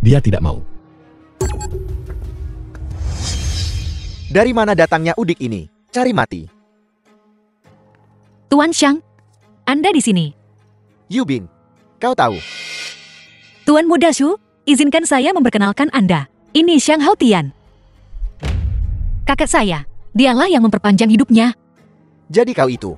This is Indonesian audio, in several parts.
dia tidak mau. Dari mana datangnya udik ini? Cari mati. Tuan Xiang, Anda di sini. Yubing, kau tahu. Tuan Muda Shu, izinkan saya memperkenalkan Anda. Ini Xiang Haotian. Kakak saya, dialah yang memperpanjang hidupnya. Jadi kau itu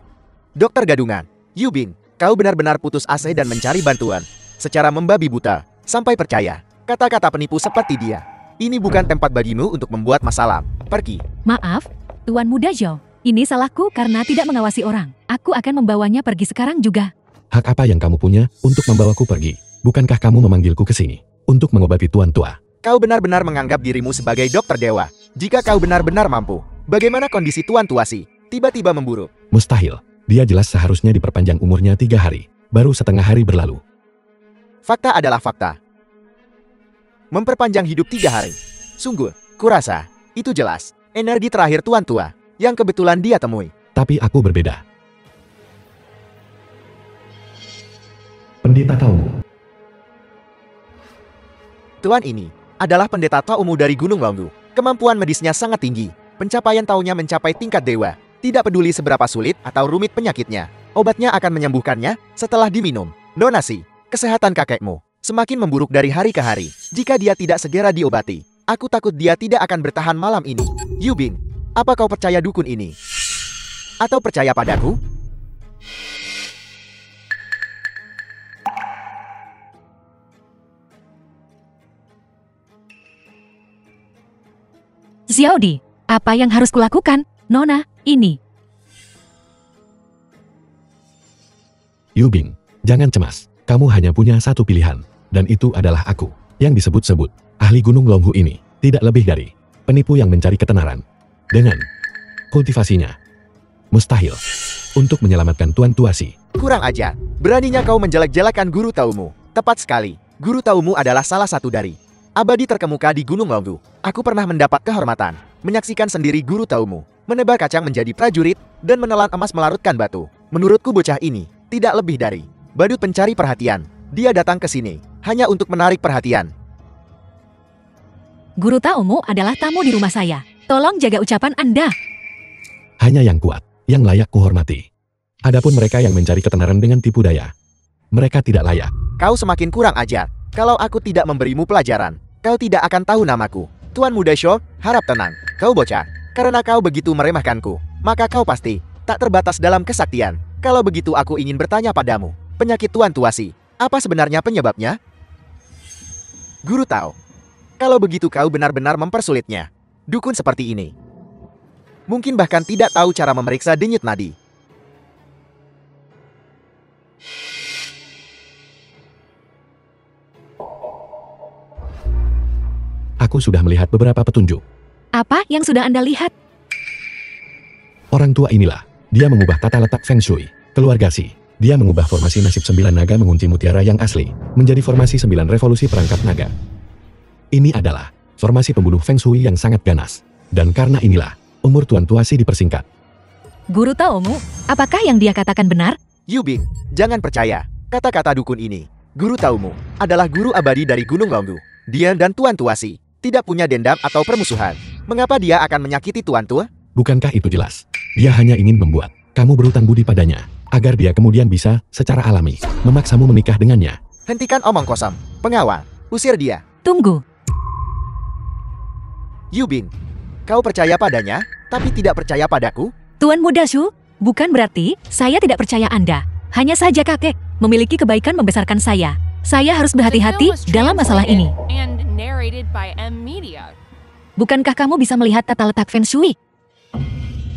dokter gadungan. Yubing, kau benar-benar putus asa dan mencari bantuan secara membabi buta, sampai percaya kata-kata penipu seperti dia. Ini bukan tempat bagimu untuk membuat masalah. Pergi. Maaf, Tuan Muda Zhou. Ini salahku karena tidak mengawasi orang. Aku akan membawanya pergi sekarang juga. Hak apa yang kamu punya untuk membawaku pergi? Bukankah kamu memanggilku ke sini untuk mengobati tuan tua? Kau benar-benar menganggap dirimu sebagai dokter dewa. Jika kau benar-benar mampu, bagaimana kondisi tuan tua si tiba-tiba memburuk? Mustahil. Dia jelas seharusnya diperpanjang umurnya 3 hari. Baru setengah hari berlalu. Fakta adalah fakta. Memperpanjang hidup 3 hari. Sungguh, kurasa, itu jelas energi terakhir tuan tua yang kebetulan dia temui. Tapi aku berbeda. Pendeta Taumu. Tuan ini adalah pendeta Taumu dari Gunung Longgu. Kemampuan medisnya sangat tinggi. Pencapaian taunya mencapai tingkat dewa. Tidak peduli seberapa sulit atau rumit penyakitnya, obatnya akan menyembuhkannya setelah diminum. Nona Si, kesehatan kakekmu semakin memburuk dari hari ke hari. Jika dia tidak segera diobati, aku takut dia tidak akan bertahan malam ini. Yubing, apa kau percaya dukun ini? Atau percaya padaku? Xiaodi, apa yang harus kulakukan? Nona, ini. Yubing, jangan cemas. Kamu hanya punya satu pilihan. Dan itu adalah aku. Yang disebut-sebut ahli Gunung Longhu ini tidak lebih dari penipu yang mencari ketenaran. Dengan kultivasinya mustahil untuk menyelamatkan Tuan Tua Si. Kurang ajar. Beraninya kau menjelek-jelekan guru taumu. Tepat sekali. Guru taumu adalah salah satu dari abadi terkemuka di Gunung Longgu. Aku pernah mendapat kehormatan menyaksikan sendiri guru taumu menebak kacang menjadi prajurit dan menelan emas melarutkan batu. Menurutku bocah ini tidak lebih dari badut pencari perhatian. Dia datang ke sini hanya untuk menarik perhatian. Guru Taumu adalah tamu di rumah saya. Tolong jaga ucapan Anda. Hanya yang kuat, yang layak kuhormati. Adapun mereka yang mencari ketenaran dengan tipu daya, mereka tidak layak. Kau semakin kurang ajar. Kalau aku tidak memberimu pelajaran, kau tidak akan tahu namaku. Tuan Muda Sho, harap tenang. Kau bocah. Karena kau begitu meremehkanku, maka kau pasti tak terbatas dalam kesaktian. Kalau begitu aku ingin bertanya padamu. Penyakit Tuan Tua Si, apa sebenarnya penyebabnya? Guru tahu. Kalau begitu kau benar-benar mempersulitnya. Dukun seperti ini mungkin bahkan tidak tahu cara memeriksa denyut nadi. Aku sudah melihat beberapa petunjuk. Apa yang sudah Anda lihat? Orang tua inilah, dia mengubah tata letak Feng Shui, keluarga Si. Dia mengubah formasi nasib 9 naga mengunci mutiara yang asli, menjadi formasi 9 revolusi perangkap naga. Ini adalah formasi pembunuh Feng Shui yang sangat ganas. Dan karena inilah, umur Tuan Tua Si dipersingkat. Guru Taumu, apakah yang dia katakan benar? Yubing, jangan percaya kata-kata dukun ini. Guru taumu adalah guru abadi dari Gunung Longgu. Dia dan Tuan Tua Si tidak punya dendam atau permusuhan. Mengapa dia akan menyakiti Tuan Tua? Bukankah itu jelas? Dia hanya ingin membuat kamu berutang budi padanya, agar dia kemudian bisa secara alami memaksamu menikah dengannya. Hentikan omong kosong. Pengawal, usir dia. Tunggu. Yubing, kau percaya padanya, tapi tidak percaya padaku? Tuan Muda Shu, bukan berarti saya tidak percaya Anda. Hanya saja kakek memiliki kebaikan membesarkan saya. Saya harus berhati-hati dalam masalah ini. Bukankah kamu bisa melihat tata letak Feng Shui?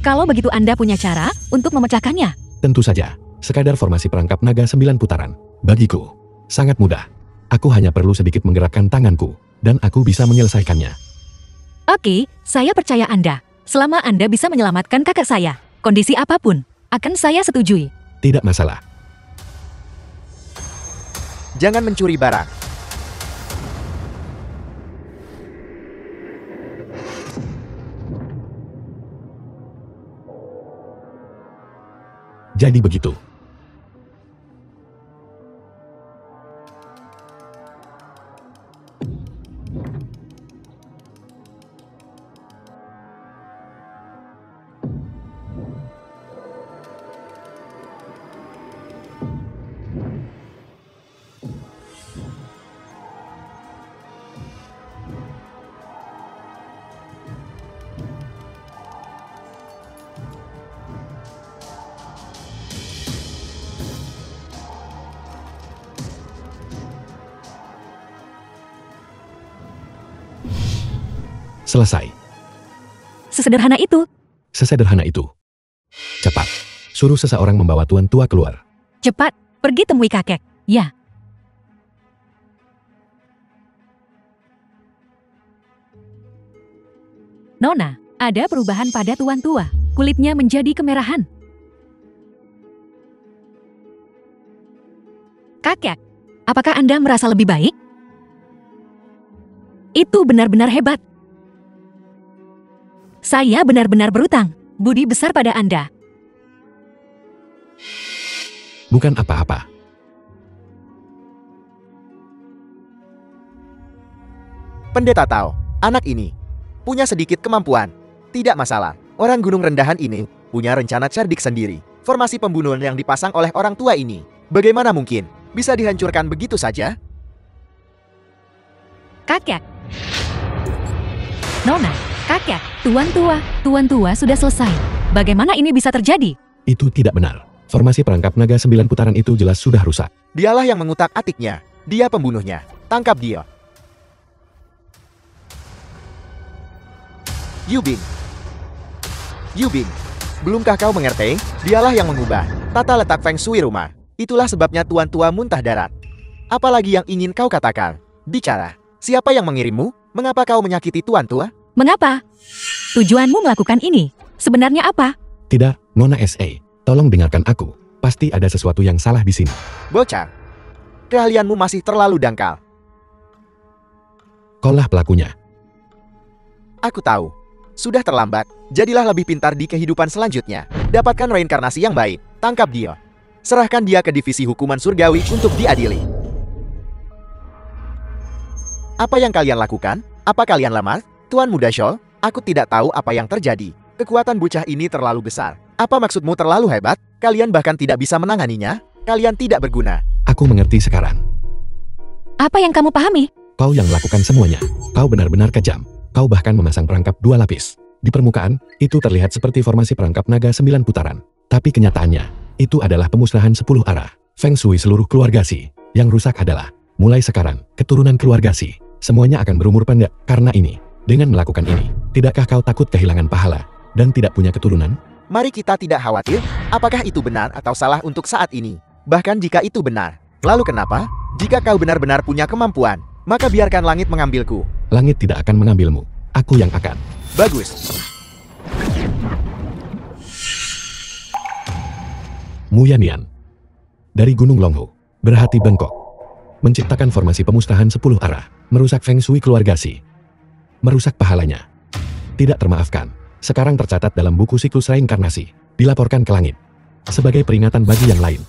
Kalau begitu Anda punya cara untuk memecahkannya. Tentu saja, sekadar formasi perangkap naga 9 putaran. Bagiku, sangat mudah. Aku hanya perlu sedikit menggerakkan tanganku, dan aku bisa menyelesaikannya. Oke, saya percaya Anda. Selama Anda bisa menyelamatkan kakak saya, kondisi apapun, akan saya setujui. Tidak masalah. Jangan mencuri barang. Jadi begitu. Selesai. Sesederhana itu. Sesederhana itu. Cepat. Suruh seseorang membawa tuan tua keluar. Cepat, pergi temui kakek. Ya. Nona, ada perubahan pada tuan tua. Kulitnya menjadi kemerahan. Kakek, apakah Anda merasa lebih baik? Itu benar-benar hebat. Saya benar-benar berutang budi besar pada Anda. Bukan apa-apa. Pendeta Tao, anak ini punya sedikit kemampuan. Tidak masalah. Orang gunung rendahan ini punya rencana cerdik sendiri. Formasi pembunuhan yang dipasang oleh orang tua ini, bagaimana mungkin bisa dihancurkan begitu saja? Kakek. Nona, kakek, tuan tua sudah selesai. Bagaimana ini bisa terjadi? Itu tidak benar. Formasi perangkap naga 9 putaran itu jelas sudah rusak. Dialah yang mengutak-atiknya. Dia pembunuhnya. Tangkap dia. Yubing. Yubing. Belumkah kau mengerti? Dialah yang mengubah tata letak feng shui rumah. Itulah sebabnya tuan tua muntah darat. Apalagi yang ingin kau katakan? Bicara. Siapa yang mengirimmu? Mengapa kau menyakiti tuan tua? Mengapa? Tujuanmu melakukan ini sebenarnya apa? Tidak, Nona S.A. Tolong dengarkan aku. Pasti ada sesuatu yang salah di sini. Bocah. Keahlianmu masih terlalu dangkal. Kaulah pelakunya. Aku tahu. Sudah terlambat. Jadilah lebih pintar di kehidupan selanjutnya. Dapatkan reinkarnasi yang baik. Tangkap dia. Serahkan dia ke divisi hukuman surgawi untuk diadili. Apa yang kalian lakukan? Apa kalian lamar? Tuan Muda Shou, aku tidak tahu apa yang terjadi. Kekuatan bocah ini terlalu besar. Apa maksudmu terlalu hebat? Kalian bahkan tidak bisa menanganinya? Kalian tidak berguna. Aku mengerti sekarang. Apa yang kamu pahami? Kau yang melakukan semuanya. Kau benar-benar kejam. Kau bahkan memasang perangkap 2 lapis. Di permukaan, itu terlihat seperti formasi perangkap naga 9 putaran. Tapi kenyataannya, itu adalah pemusnahan 10 arah. Feng Shui seluruh keluarga Si. Yang rusak adalah, mulai sekarang, keturunan keluarga Si. Semuanya akan berumur pendek. Karena ini, dengan melakukan ini, tidakkah kau takut kehilangan pahala dan tidak punya keturunan? Mari kita tidak khawatir, apakah itu benar atau salah untuk saat ini. Bahkan jika itu benar, lalu kenapa? Jika kau benar-benar punya kemampuan, maka biarkan langit mengambilku. Langit tidak akan mengambilmu. Aku yang akan. Bagus. Mu Yannian. Dari Gunung Longhu, berhati bengkok. Menciptakan formasi pemusnahan 10 arah, merusak Feng Shui keluarga Si. Merusak pahalanya. Tidak termaafkan. Sekarang tercatat dalam buku siklus reinkarnasi. Dilaporkan ke langit. Sebagai peringatan bagi yang lain.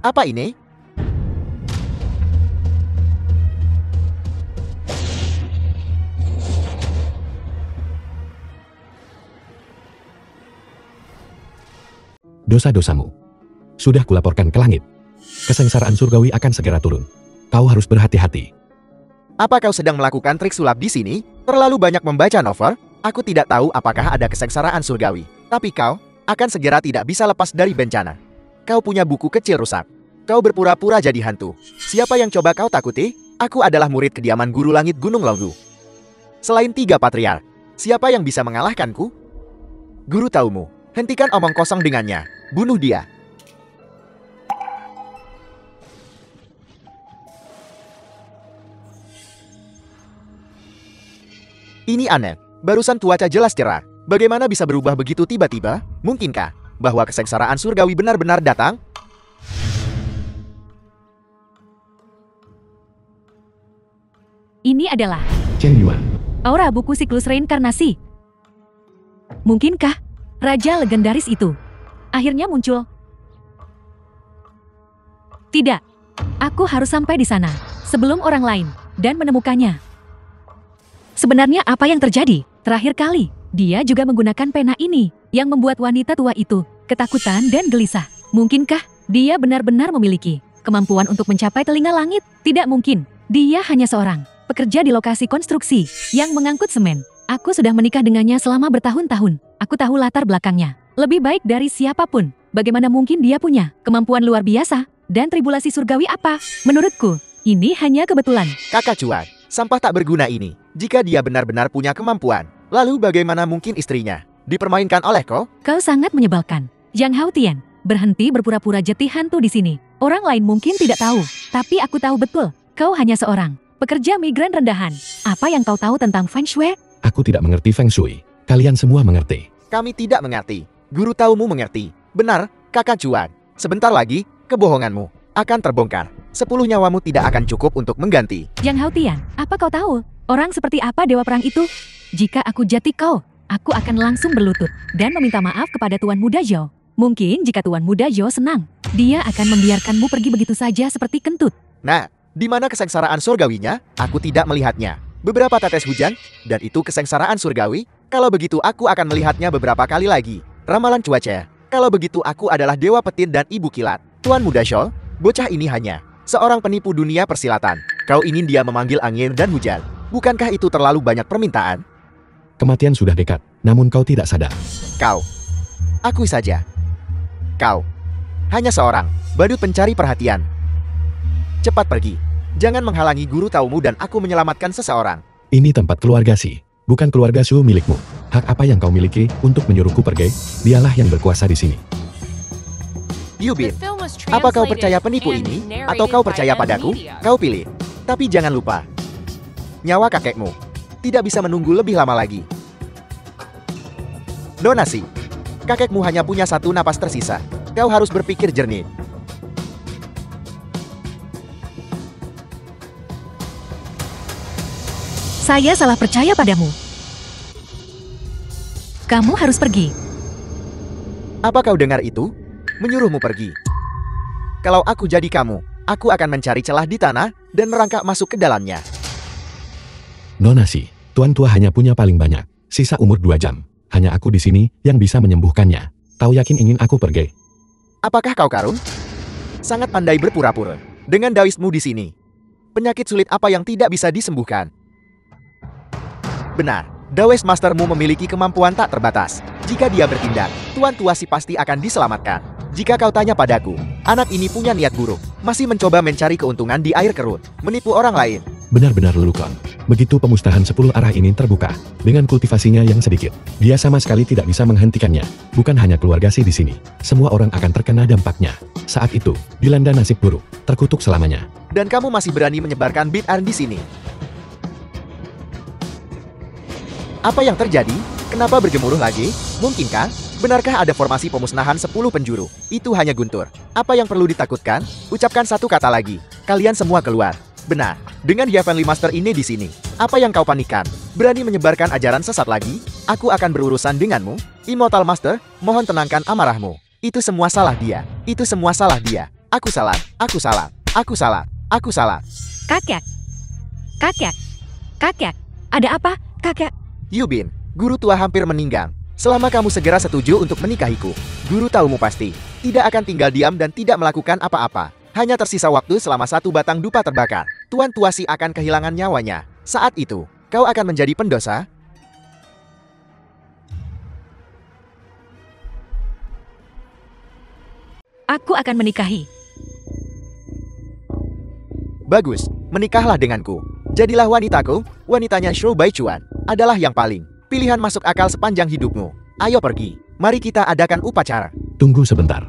Apa ini? Dosa-dosamu sudah kulaporkan ke langit. Kesengsaraan surgawi akan segera turun. Kau harus berhati-hati. Apa kau sedang melakukan trik sulap di sini? Terlalu banyak membaca novel? Aku tidak tahu apakah ada kesengsaraan surgawi. Tapi kau akan segera tidak bisa lepas dari bencana. Kau punya buku kecil rusak. Kau berpura-pura jadi hantu. Siapa yang coba kau takuti? Aku adalah murid kediaman guru langit Gunung Longhu. Selain 3 patriark, siapa yang bisa mengalahkanku? Guru taumu. Hentikan omong kosong dengannya. Bunuh dia. Ini aneh. Barusan cuaca jelas cerah. Bagaimana bisa berubah begitu tiba-tiba? Mungkinkah bahwa kesengsaraan surgawi benar-benar datang? Ini adalah Chen Yuan. aura buku siklus reinkarnasi. Mungkinkah raja legendaris itu akhirnya muncul? Tidak. Aku harus sampai di sana sebelum orang lain dan menemukannya. Sebenarnya apa yang terjadi? Terakhir kali, dia juga menggunakan pena ini yang membuat wanita tua itu ketakutan dan gelisah. Mungkinkah dia benar-benar memiliki kemampuan untuk mencapai telinga langit? Tidak mungkin. Dia hanya seorang pekerja di lokasi konstruksi yang mengangkut semen. Aku sudah menikah dengannya selama bertahun-tahun. Aku tahu latar belakangnya lebih baik dari siapapun. Bagaimana mungkin dia punya kemampuan luar biasa dan tribulasi surgawi apa? Menurutku, ini hanya kebetulan. Kakak cuan, sampah tak berguna ini. Jika dia benar-benar punya kemampuan, lalu bagaimana mungkin istrinya dipermainkan oleh kau? Kau sangat menyebalkan. Yang Hao Tian, berhenti berpura-pura jeti hantu di sini. Orang lain mungkin tidak tahu, tapi aku tahu betul. Kau hanya seorang pekerja migran rendahan. Apa yang kau tahu tentang Feng Shui? Aku tidak mengerti Feng Shui. Kalian semua mengerti. Kami tidak mengerti. Guru taumu mengerti. Benar, kakak cuan. Sebentar lagi, kebohonganmu akan terbongkar. 10 nyawamu tidak akan cukup untuk mengganti. Yang Hao Tian, apa kau tahu? Orang seperti apa dewa perang itu? Jika aku jati kau, aku akan langsung berlutut dan meminta maaf kepada Tuan Muda Zhou. Mungkin jika Tuan Muda Zhou senang, dia akan membiarkanmu pergi begitu saja seperti kentut. Nah, di mana kesengsaraan surgawinya? Aku tidak melihatnya. Beberapa tetes hujan, dan itu kesengsaraan surgawi? Kalau begitu aku akan melihatnya beberapa kali lagi. Ramalan cuaca. Kalau begitu aku adalah dewa petir dan ibu kilat. Tuan Muda Zhou, bocah ini hanya seorang penipu dunia persilatan. Kau ingin dia memanggil angin dan hujan. Bukankah itu terlalu banyak permintaan? Kematian sudah dekat, namun kau tidak sadar. Kau. Akui saja. Kau. Hanya seorang badut pencari perhatian. Cepat pergi. Jangan menghalangi guru taumu dan aku menyelamatkan seseorang. Ini tempat keluarga Xi, bukan keluarga Shu milikmu. Hak apa yang kau miliki untuk menyuruhku pergi? Dialah yang berkuasa di sini. Yubin, apa kau percaya penipu ini? Atau kau percaya padaku? Kau pilih. Tapi jangan lupa, nyawa kakekmu tidak bisa menunggu lebih lama lagi. Donasi. Kakekmu hanya punya 1 napas tersisa. Kau harus berpikir jernih. Saya salah percaya padamu. Kamu harus pergi. Apa kau dengar itu? Menyuruhmu pergi. Kalau aku jadi kamu, aku akan mencari celah di tanah dan merangkak masuk ke dalamnya. Donasi, Tuan Tua hanya punya paling banyak, sisa umur 2 jam. Hanya aku di sini yang bisa menyembuhkannya. Kau yakin ingin aku pergi? Apakah kau karung? Sangat pandai berpura-pura. Dengan dawismu di sini. Penyakit sulit apa yang tidak bisa disembuhkan? Benar, Dawes Mastermu memiliki kemampuan tak terbatas. Jika dia bertindak, Tuan Tua Si pasti akan diselamatkan. Jika kau tanya padaku, anak ini punya niat buruk. Masih mencoba mencari keuntungan di air kerut. Menipu orang lain. Benar-benar lelucon. Begitu pemusnahan 10 arah ini terbuka, dengan kultivasinya yang sedikit, dia sama sekali tidak bisa menghentikannya. Bukan hanya keluarga Xi di sini, semua orang akan terkena dampaknya. Saat itu, dilanda nasib buruk, terkutuk selamanya. Dan kamu masih berani menyebarkan bid'ah di sini. Apa yang terjadi? Kenapa bergemuruh lagi? Mungkinkah? Benarkah ada formasi pemusnahan 10 penjuru? Itu hanya guntur. Apa yang perlu ditakutkan? Ucapkan satu kata lagi. Kalian semua keluar. Benar, dengan Heavenly Master ini di sini. Apa yang kau panikkan? Berani menyebarkan ajaran sesat lagi? Aku akan berurusan denganmu. Immortal Master, mohon tenangkan amarahmu. Itu semua salah dia. Itu semua salah dia. Aku salah. Aku salah. Aku salah. Aku salah. Kakek. Kakek. Kakek. Ada apa, kakek? Yubin, guru tua hampir meninggal. Selama kamu segera setuju untuk menikahiku, guru taumu pasti tidak akan tinggal diam dan tidak melakukan apa-apa. Hanya tersisa waktu selama 1 batang dupa terbakar. Tuan Tua Si akan kehilangan nyawanya. Saat itu, kau akan menjadi pendosa. Aku akan menikahi. Bagus, menikahlah denganku. Jadilah wanitaku. Wanitanya Shou Baichuan adalah yang paling pilihan masuk akal sepanjang hidupmu. Ayo pergi. Mari kita adakan upacara. Tunggu sebentar.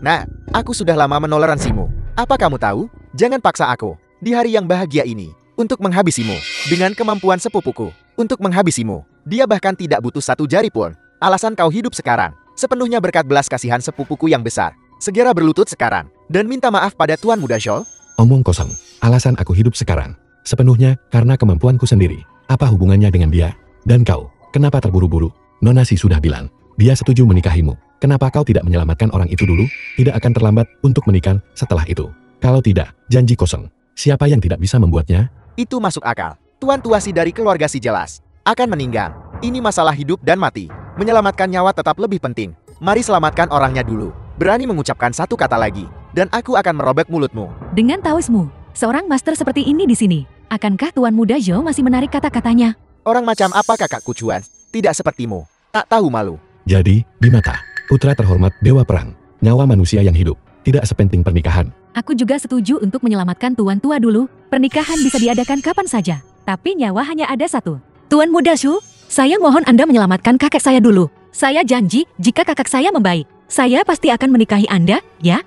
Nah, aku sudah lama menoleransimu. Apa kamu tahu? Jangan paksa aku di hari yang bahagia ini untuk menghabisimu dengan kemampuan sepupuku. Untuk menghabisimu, dia bahkan tidak butuh 1 jari pun. Alasan kau hidup sekarang sepenuhnya berkat belas kasihan sepupuku yang besar. Segera berlutut sekarang dan minta maaf pada Tuan Muda Zhou. Omong kosong. Alasan aku hidup sekarang sepenuhnya karena kemampuanku sendiri. Apa hubungannya dengan dia? Dan kau, kenapa terburu-buru? Nonasi sudah bilang, dia setuju menikahimu. Kenapa kau tidak menyelamatkan orang itu dulu? Tidak akan terlambat untuk menikah setelah itu. Kalau tidak, janji kosong. Siapa yang tidak bisa membuatnya? Itu masuk akal. Tuan Tuasi dari keluarga si jelas akan meninggal. Ini masalah hidup dan mati. Menyelamatkan nyawa tetap lebih penting. Mari selamatkan orangnya dulu. Berani mengucapkan satu kata lagi, dan aku akan merobek mulutmu. Dengan tausmu, seorang master seperti ini di sini, akankah Tuan Muda Zhou masih menarik kata-katanya? Orang macam apa kakakku Chuan? Tidak sepertimu. Tak tahu malu. Jadi, Bimata, putra terhormat Dewa Perang, nyawa manusia yang hidup, tidak sepenting pernikahan. Aku juga setuju untuk menyelamatkan Tuan tua dulu. Pernikahan bisa diadakan kapan saja, tapi nyawa hanya ada satu. Tuan Muda Zhou, saya mohon Anda menyelamatkan kakek saya dulu. Saya janji, jika kakak saya membaik, saya pasti akan menikahi Anda, ya?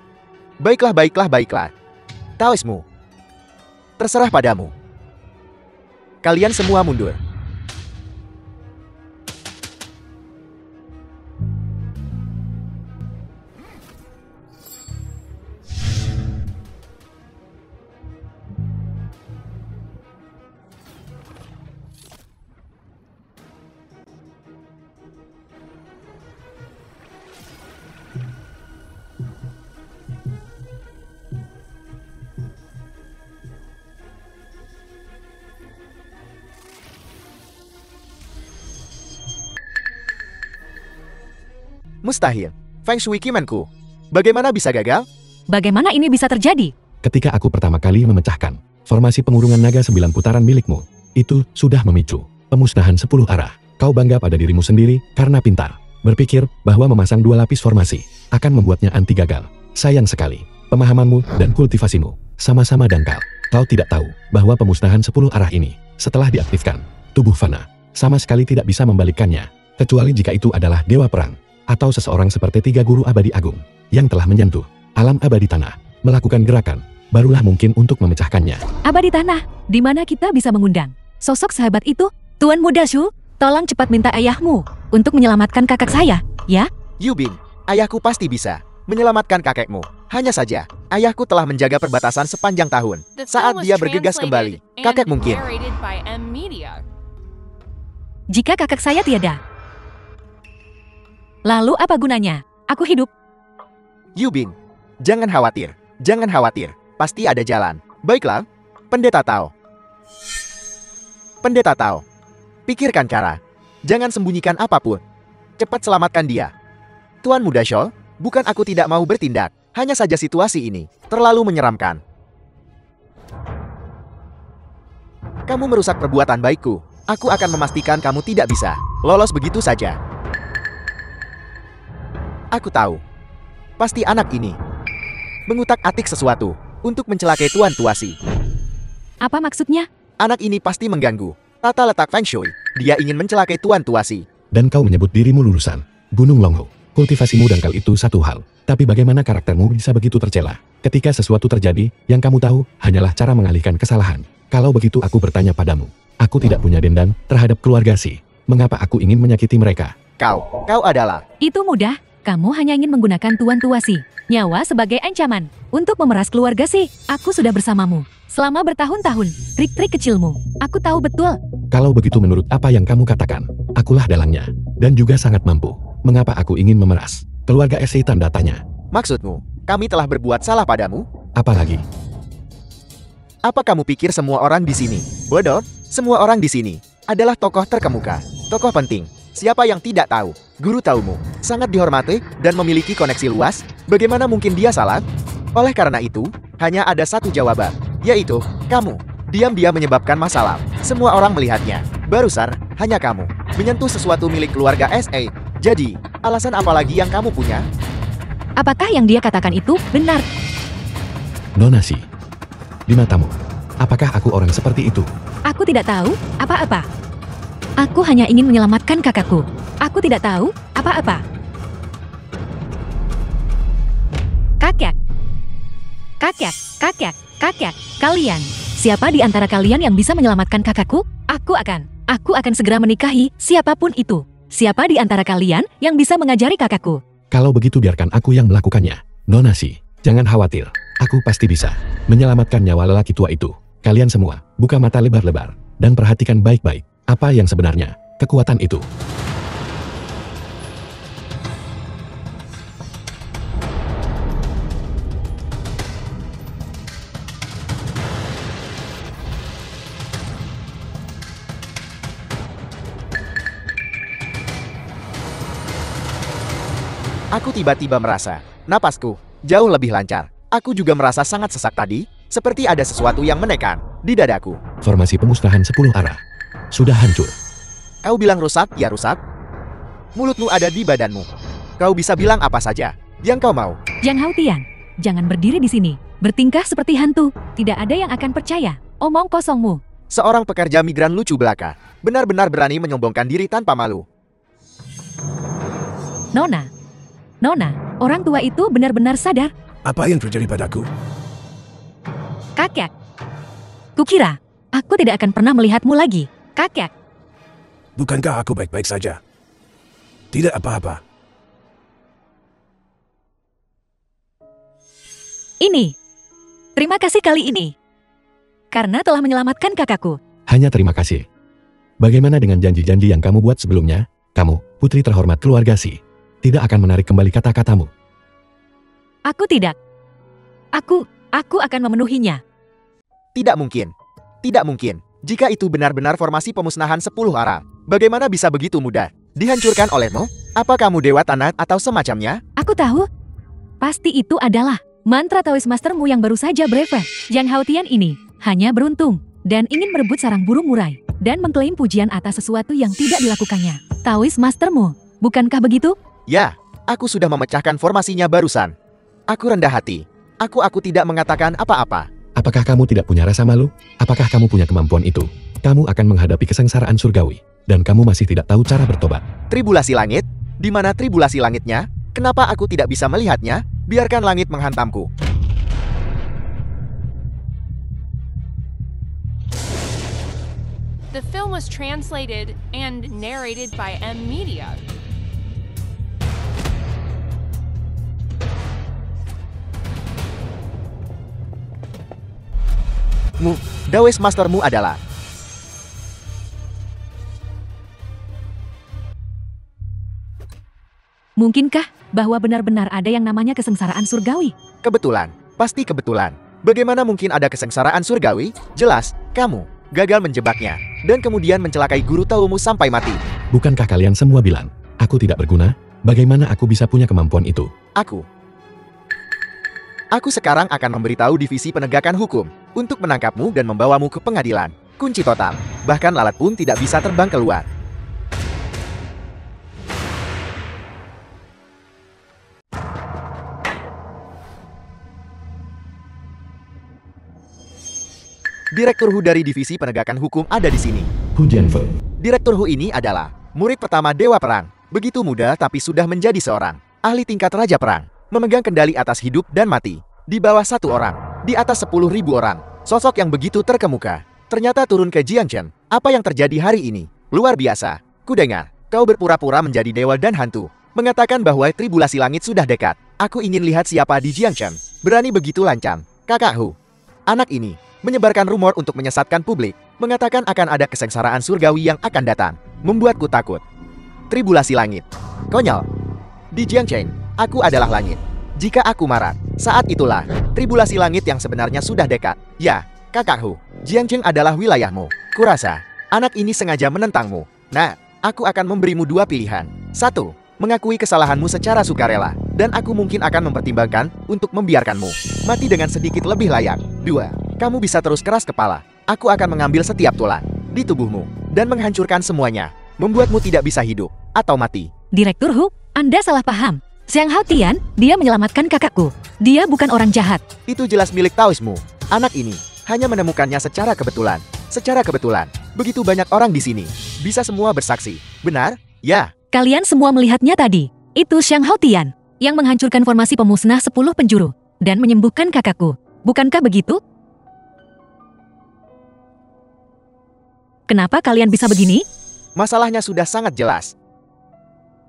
Baiklah, baiklah, baiklah. Taoismu. Terserah padamu. Kalian semua mundur. Mustahil. Feng Shui Kimanku. Bagaimana bisa gagal? Bagaimana ini bisa terjadi? Ketika aku pertama kali memecahkan formasi pengurungan naga 9 putaran milikmu, itu sudah memicu pemusnahan 10 arah. Kau bangga pada dirimu sendiri karena pintar. Berpikir bahwa memasang 2 lapis formasi akan membuatnya anti gagal. Sayang sekali, pemahamanmu dan kultivasimu sama-sama dangkal. Kau tidak tahu bahwa pemusnahan 10 arah ini, setelah diaktifkan, tubuh fana sama sekali tidak bisa membalikkannya, kecuali jika itu adalah Dewa Perang, atau seseorang seperti 3 guru abadi agung, yang telah menyentuh alam abadi tanah, melakukan gerakan, barulah mungkin untuk memecahkannya. Abadi tanah, di mana kita bisa mengundang sosok sahabat itu? Tuan Muda Zhou, tolong cepat minta ayahmu untuk menyelamatkan kakak saya, ya? Yubing, ayahku pasti bisa menyelamatkan kakekmu. Hanya saja, ayahku telah menjaga perbatasan sepanjang tahun. Saat dia bergegas kembali, kakek mungkin. Jika kakak saya tiada, lalu apa gunanya? Aku hidup. Yubing, jangan khawatir. Jangan khawatir. Pasti ada jalan. Baiklah, Pendeta Tao. Pendeta Tao, pikirkan cara. Jangan sembunyikan apapun. Cepat selamatkan dia. Tuan Muda Zhou, bukan aku tidak mau bertindak. Hanya saja situasi ini terlalu menyeramkan. Kamu merusak perbuatan baikku. Aku akan memastikan kamu tidak bisa lolos begitu saja. Aku tahu, pasti anak ini mengutak-atik sesuatu untuk mencelakai Tuan Tuasi. Apa maksudnya? Anak ini pasti mengganggu tata letak Feng Shui. Dia ingin mencelakai Tuan Tuasi. Dan kau menyebut dirimu lulusan Gunung Longhu. Kultivasimu dangkal itu satu hal. Tapi bagaimana karaktermu bisa begitu tercela? Ketika sesuatu terjadi, yang kamu tahu hanyalah cara mengalihkan kesalahan. Kalau begitu aku bertanya padamu. Aku tidak punya dendam terhadap keluarga Si. Mengapa aku ingin menyakiti mereka? Kau adalah... Itu mudah. Kamu hanya ingin menggunakan Tuan Tuasi, nyawa sebagai ancaman, untuk memeras keluarga Si. Aku sudah bersamamu selama bertahun-tahun. Trik-trik kecilmu, aku tahu betul. Kalau begitu menurut apa yang kamu katakan, akulah dalangnya, dan juga sangat mampu. Mengapa aku ingin memeras keluarga Si? Tanda tanya. Maksudmu, kami telah berbuat salah padamu? Apalagi? Apa kamu pikir semua orang di sini bodoh? Semua orang di sini adalah tokoh terkemuka, tokoh penting. Siapa yang tidak tahu? Guru Taumu sangat dihormati dan memiliki koneksi luas. Bagaimana mungkin dia salah? Oleh karena itu, hanya ada satu jawaban, yaitu kamu. Diam-diam menyebabkan masalah. Semua orang melihatnya. Barusan, hanya kamu menyentuh sesuatu milik keluarga SA. Jadi, alasan apa lagi yang kamu punya? Apakah yang dia katakan itu benar? Nonasi, di matamu, apakah aku orang seperti itu? Aku tidak tahu apa-apa. Aku hanya ingin menyelamatkan kakakku. Aku tidak tahu apa-apa. Kakek. Kalian. Siapa di antara kalian yang bisa menyelamatkan kakakku? Aku akan segera menikahi siapapun itu. Siapa di antara kalian yang bisa mengajari kakakku? Kalau begitu biarkan aku yang melakukannya. Nonasi, jangan khawatir. Aku pasti bisa menyelamatkan nyawa lelaki tua itu. Kalian semua, buka mata lebar-lebar dan perhatikan baik-baik. Apa yang sebenarnya kekuatan itu? Aku tiba-tiba merasa napasku jauh lebih lancar. Aku juga merasa sangat sesak tadi, seperti ada sesuatu yang menekan di dadaku. Formasi pemusnahan 10 arah sudah hancur. Kau bilang rusak, ya rusak. Mulutmu ada di badanmu. Kau bisa bilang apa saja yang kau mau. Jiang Haotian, jangan berdiri di sini. Bertingkah seperti hantu. Tidak ada yang akan percaya. Omong kosongmu. Seorang pekerja migran lucu belaka, benar-benar berani menyombongkan diri tanpa malu. Nona, orang tua itu benar-benar sadar. Apa yang terjadi padaku? Kakek. Kukira, aku tidak akan pernah melihatmu lagi. Kakek. Bukankah aku baik-baik saja? Tidak apa-apa. Ini. Terima kasih kali ini. Karena telah menyelamatkan kakakku. Hanya terima kasih. Bagaimana dengan janji-janji yang kamu buat sebelumnya? Kamu, putri terhormat keluarga Si, tidak akan menarik kembali kata-katamu. Aku tidak. Aku akan memenuhinya. Tidak mungkin. Tidak mungkin. Jika itu benar-benar formasi pemusnahan 10 arah, bagaimana bisa begitu mudah dihancurkan olehmu? Apa kamu dewa tanah atau semacamnya? Aku tahu. Pasti itu adalah mantra Taoist Mastermu yang baru saja brevet. Jiang Haotian ini hanya beruntung dan ingin merebut sarang burung murai dan mengklaim pujian atas sesuatu yang tidak dilakukannya. Taoist Mastermu, bukankah begitu? Ya, aku sudah memecahkan formasinya barusan. Aku rendah hati. Aku tidak mengatakan apa-apa. Apakah kamu tidak punya rasa malu? Apakah kamu punya kemampuan itu? Kamu akan menghadapi kesengsaraan surgawi, dan kamu masih tidak tahu cara bertobat. Tribulasi langit? Di mana tribulasi langitnya? Kenapa aku tidak bisa melihatnya? Biarkan langit menghantamku. The film was translated and narrated by M Media. Taoist Mastermu adalah... Mungkinkah bahwa benar-benar ada yang namanya kesengsaraan surgawi? Kebetulan, pasti kebetulan. Bagaimana mungkin ada kesengsaraan surgawi? Jelas, kamu gagal menjebaknya, dan kemudian mencelakai guru Taomu sampai mati. Bukankah kalian semua bilang, aku tidak berguna? Bagaimana aku bisa punya kemampuan itu? Aku sekarang akan memberitahu divisi penegakan hukum untuk menangkapmu dan membawamu ke pengadilan. Kunci total. Bahkan lalat pun tidak bisa terbang keluar. Direktur Hu dari divisi penegakan hukum ada di sini. Hu Jianfeng. Direktur Hu ini adalah murid pertama Dewa Perang. Begitu muda tapi sudah menjadi seorang ahli tingkat Raja Perang. Memegang kendali atas hidup dan mati. Di bawah 1 orang, di atas 10.000 orang. Sosok yang begitu terkemuka. Ternyata turun ke Jiangchen. Apa yang terjadi hari ini? Luar biasa. Kudengar, kau berpura-pura menjadi dewa dan hantu. Mengatakan bahwa tribulasi langit sudah dekat. Aku ingin lihat siapa di Jiangchen berani begitu lancang. Kakak Hu. Anak ini menyebarkan rumor untuk menyesatkan publik. Mengatakan akan ada kesengsaraan surgawi yang akan datang. Membuatku takut. Tribulasi langit. Konyol. Di Jiangchen, aku adalah langit. Jika aku marah, saat itulah tribulasi langit yang sebenarnya sudah dekat. Ya, kakak Hu, Jiangchen adalah wilayahmu. Kurasa, anak ini sengaja menentangmu. Nah, aku akan memberimu 2 pilihan. 1. Mengakui kesalahanmu secara sukarela, dan aku mungkin akan mempertimbangkan untuk membiarkanmu mati dengan sedikit lebih layak. 2. Kamu bisa terus keras kepala. Aku akan mengambil setiap tulang di tubuhmu dan menghancurkan semuanya, membuatmu tidak bisa hidup atau mati. Direktur Hu, Anda salah paham. Jiang Haotian, dia menyelamatkan kakakku. Dia bukan orang jahat. Itu jelas milik Taoismu. Anak ini hanya menemukannya secara kebetulan. Secara kebetulan, begitu banyak orang di sini. Bisa semua bersaksi. Benar? Ya. Kalian semua melihatnya tadi. Itu Jiang Haotian yang menghancurkan formasi pemusnah 10 penjuru dan menyembuhkan kakakku. Bukankah begitu? Kenapa kalian bisa begini? Masalahnya sudah sangat jelas.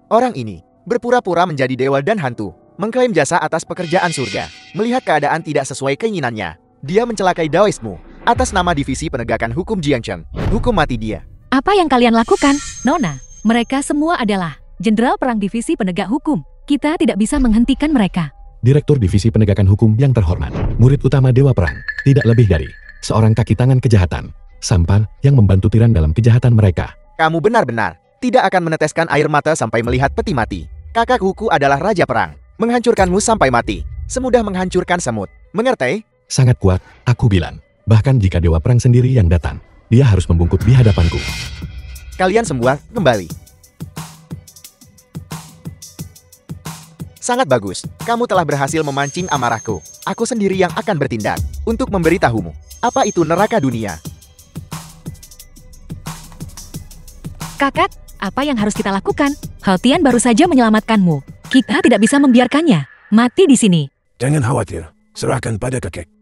Orang ini berpura-pura menjadi dewa dan hantu, mengklaim jasa atas pekerjaan surga. Melihat keadaan tidak sesuai keinginannya, dia mencelakai Taoismu atas nama divisi penegakan hukum Jiangchen. Hukum mati dia. Apa yang kalian lakukan? Nona, mereka semua adalah Jenderal Perang Divisi Penegak Hukum. Kita tidak bisa menghentikan mereka. Direktur Divisi Penegakan Hukum yang terhormat, murid utama Dewa Perang, tidak lebih dari seorang kaki tangan kejahatan, sampah yang membantu tiran dalam kejahatan mereka. Kamu benar-benar tidak akan meneteskan air mata sampai melihat peti mati. Kakak Huku adalah Raja Perang. Menghancurkanmu sampai mati, semudah menghancurkan semut. Mengerti? Sangat kuat, aku bilang. Bahkan jika Dewa Perang sendiri yang datang, dia harus membungkuk di hadapanku. Kalian semua kembali. Sangat bagus, kamu telah berhasil memancing amarahku. Aku sendiri yang akan bertindak untuk memberitahumu apa itu neraka dunia. Kakak, apa yang harus kita lakukan? Haltian baru saja menyelamatkanmu. Kita tidak bisa membiarkannya mati di sini. Jangan khawatir, serahkan pada kakek.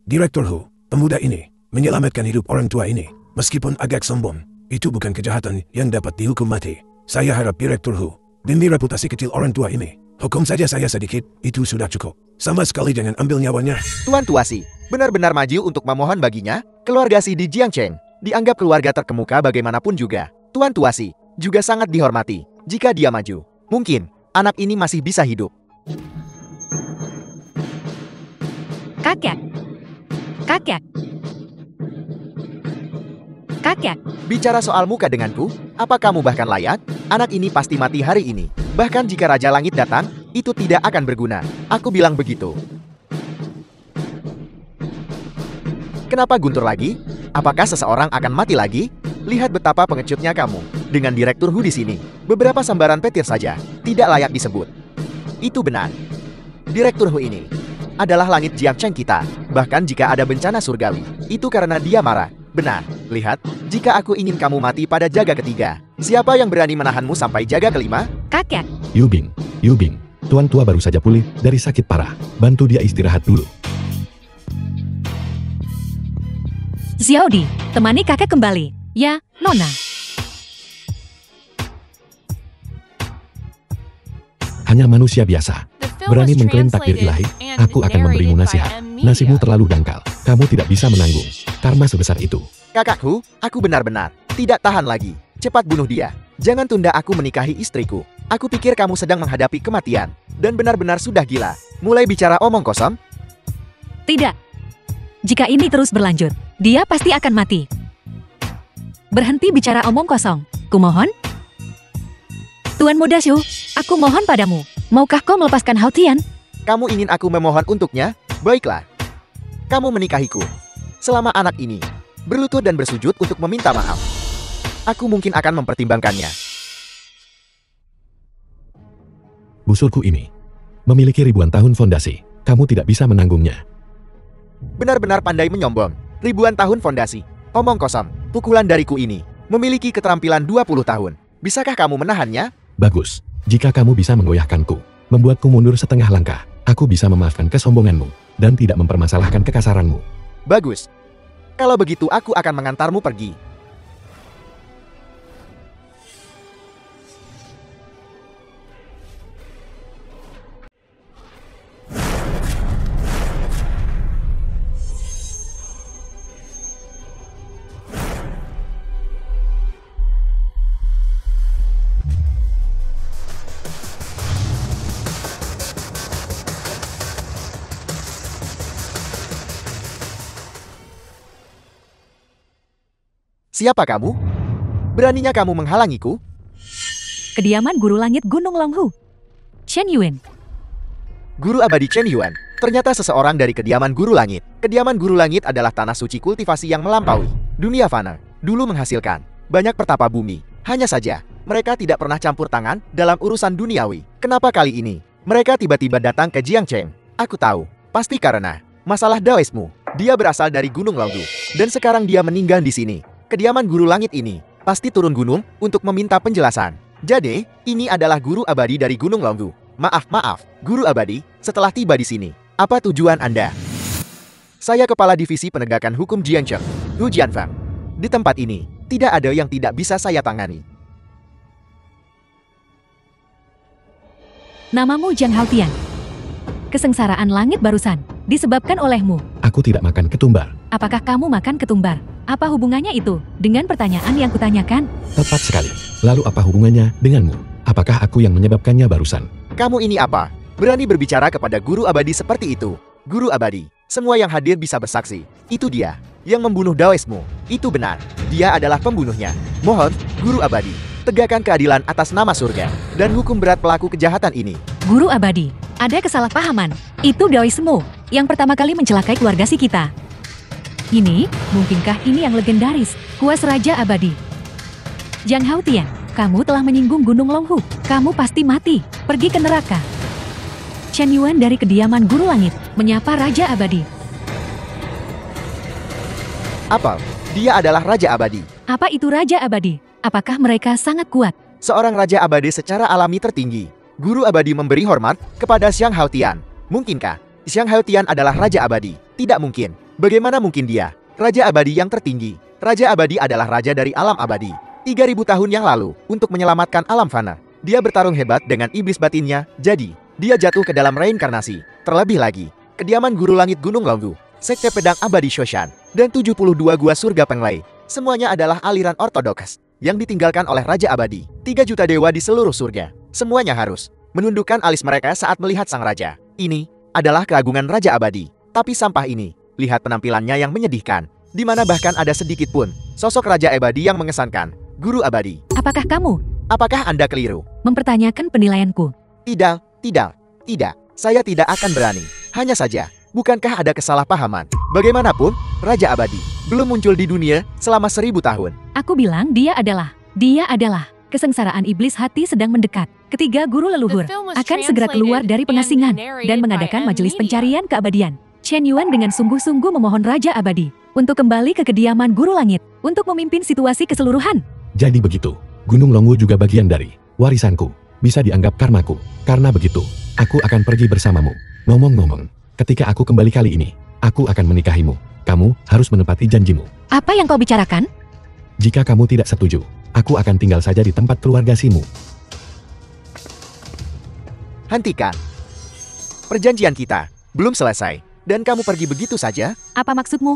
Direktur Hu, pemuda ini menyelamatkan hidup orang tua ini, meskipun agak sombong. Itu bukan kejahatan yang dapat dihukum mati. Saya harap Direktur Hu, demi reputasi kecil orang tua ini, hukum saja saya sedikit, itu sudah cukup. Sama sekali jangan ambil nyawanya. Tuan Tuasi, benar-benar maju untuk memohon baginya. Keluarga Si di Jiangcheng dianggap keluarga terkemuka bagaimanapun juga. Tuan Tuasi juga sangat dihormati. Jika dia maju, mungkin anak ini masih bisa hidup. Kakek. Kakek. Kakek. Bicara soal muka denganku, apa kamu bahkan layak? Anak ini pasti mati hari ini. Bahkan jika Raja Langit datang, itu tidak akan berguna. Aku bilang begitu. Kenapa guntur lagi? Apakah seseorang akan mati lagi? Lihat betapa pengecutnya kamu. Dengan Direktur Hu di sini, beberapa sambaran petir saja tidak layak disebut. Itu benar. Direktur Hu ini adalah langit Jiangcheng kita. Bahkan jika ada bencana surgawi, itu karena dia marah. Benar, lihat, jika aku ingin kamu mati pada jaga ketiga, siapa yang berani menahanmu sampai jaga kelima? Kakek. Yubing, tuan tua baru saja pulih dari sakit parah. Bantu dia istirahat dulu. Xiaodi, temani kakek kembali. Ya, Nona. Hanya manusia biasa. The film Berani was mengklaim takdir translated ilahi, and aku akan memberimu narrated by nasihat. M. Media. Nasibmu terlalu dangkal. Kamu tidak bisa menanggung karma sebesar itu. Kakakku, aku benar-benar tidak tahan lagi. Cepat bunuh dia. Jangan tunda aku menikahi istriku. Aku pikir kamu sedang menghadapi kematian. Dan benar-benar sudah gila. Mulai bicara omong kosong? Tidak. Jika ini terus berlanjut, dia pasti akan mati. Berhenti bicara omong kosong. Kumohon. Tuan Muda Shu, aku mohon padamu. Maukah kau melepaskan Haltian? Kamu ingin aku memohon untuknya? Baiklah. Kamu menikahiku. Selama anak ini berlutut dan bersujud untuk meminta maaf. Aku mungkin akan mempertimbangkannya. Busurku ini memiliki ribuan tahun fondasi. Kamu tidak bisa menanggungnya. Benar-benar pandai menyombong. Ribuan tahun fondasi. Omong kosong. Pukulan dariku ini memiliki keterampilan 20 tahun. Bisakah kamu menahannya? Bagus. Jika kamu bisa menggoyahkanku, membuatku mundur setengah langkah, aku bisa memaafkan kesombonganmu dan tidak mempermasalahkan kekasaranmu. Bagus. Kalau begitu aku akan mengantarmu pergi. Siapa kamu? Beraninya kamu menghalangiku? Kediaman Guru Langit Gunung Longhu. Chen Yuan. Guru abadi Chen Yuan, ternyata seseorang dari kediaman Guru Langit. Kediaman Guru Langit adalah tanah suci kultivasi yang melampaui dunia fana. Dulu menghasilkan banyak pertapa bumi. Hanya saja, mereka tidak pernah campur tangan dalam urusan duniawi. Kenapa kali ini mereka tiba-tiba datang ke Jiangcheng? Aku tahu, pasti karena masalah Daoismu. Dia berasal dari Gunung Longhu, dan sekarang dia meninggal di sini. Kediaman Guru Langit ini pasti turun gunung untuk meminta penjelasan. Jadi, ini adalah guru abadi dari Gunung Longhu. Maaf, Guru Abadi, setelah tiba di sini, apa tujuan Anda? Saya Kepala Divisi Penegakan Hukum Jiangcheng, Hu Jianfang. Di tempat ini, tidak ada yang tidak bisa saya tangani. Namamu Jiang Haltian. Kesengsaraan langit barusan. Disebabkan olehmu. Aku tidak makan ketumbar. Apakah kamu makan ketumbar? Apa hubungannya itu dengan pertanyaan yang kutanyakan? Tepat sekali. Lalu apa hubungannya denganmu? Apakah aku yang menyebabkannya barusan? Kamu ini apa? Berani berbicara kepada guru abadi seperti itu? Guru abadi, semua yang hadir bisa bersaksi. Itu dia yang membunuh Daoismu. Itu benar. Dia adalah pembunuhnya. Mohon, guru abadi, tegakkan keadilan atas nama surga dan hukum berat pelaku kejahatan ini. Guru abadi, ada kesalahpahaman. Itu Daoismu yang pertama kali mencelakai keluarga si kita. Ini, mungkinkah ini yang legendaris, kuas Raja Abadi? Zhang Haotian, kamu telah menyinggung Gunung Longhu. Kamu pasti mati. Pergi ke neraka. Chen Yuan dari kediaman Guru Langit menyapa Raja Abadi. Apa? Dia adalah Raja Abadi. Apa itu Raja Abadi? Apakah mereka sangat kuat? Seorang Raja Abadi secara alami tertinggi. Guru Abadi memberi hormat kepada Xiang Haotian. Mungkinkah Xiang Haotian adalah Raja Abadi? Tidak mungkin. Bagaimana mungkin dia Raja Abadi yang tertinggi? Raja Abadi adalah raja dari alam abadi. 3000 tahun yang lalu untuk menyelamatkan alam fana. Dia bertarung hebat dengan iblis batinnya, jadi dia jatuh ke dalam reinkarnasi. Terlebih lagi, kediaman Guru Langit Gunung Longhu, Sekte Pedang Abadi Shoshan, dan 72 gua surga Penglai. Semuanya adalah aliran ortodoks yang ditinggalkan oleh Raja Abadi. 3 juta dewa di seluruh surga. Semuanya harus menundukkan alis mereka saat melihat sang raja. Ini adalah keagungan Raja Abadi. Tapi sampah ini, lihat penampilannya yang menyedihkan, di mana bahkan ada sedikit pun sosok Raja Abadi yang mengesankan. Guru Abadi, Apakah kamu apakah Anda keliru? mempertanyakan penilaianku? Tidak. Saya tidak akan berani. Hanya saja, bukankah ada kesalahpahaman? Bagaimanapun, Raja Abadi belum muncul di dunia selama 1000 tahun. Aku bilang dia adalah. Kesengsaraan iblis hati sedang mendekat. Ketiga guru leluhur akan segera keluar dari pengasingan dan mengadakan majelis pencarian keabadian. Chen Yuan dengan sungguh-sungguh memohon Raja Abadi untuk kembali ke kediaman Guru Langit untuk memimpin situasi keseluruhan. Jadi begitu. Gunung Longhu juga bagian dari warisanku. Bisa dianggap karmaku. Karena begitu, aku akan pergi bersamamu. Ngomong-ngomong, ketika aku kembali kali ini, aku akan menikahimu. Kamu harus menepati janjimu. Apa yang kau bicarakan? Jika kamu tidak setuju, aku akan tinggal saja di tempat keluarga Simu. Hentikan. Perjanjian kita belum selesai, dan kamu pergi begitu saja? Apa maksudmu?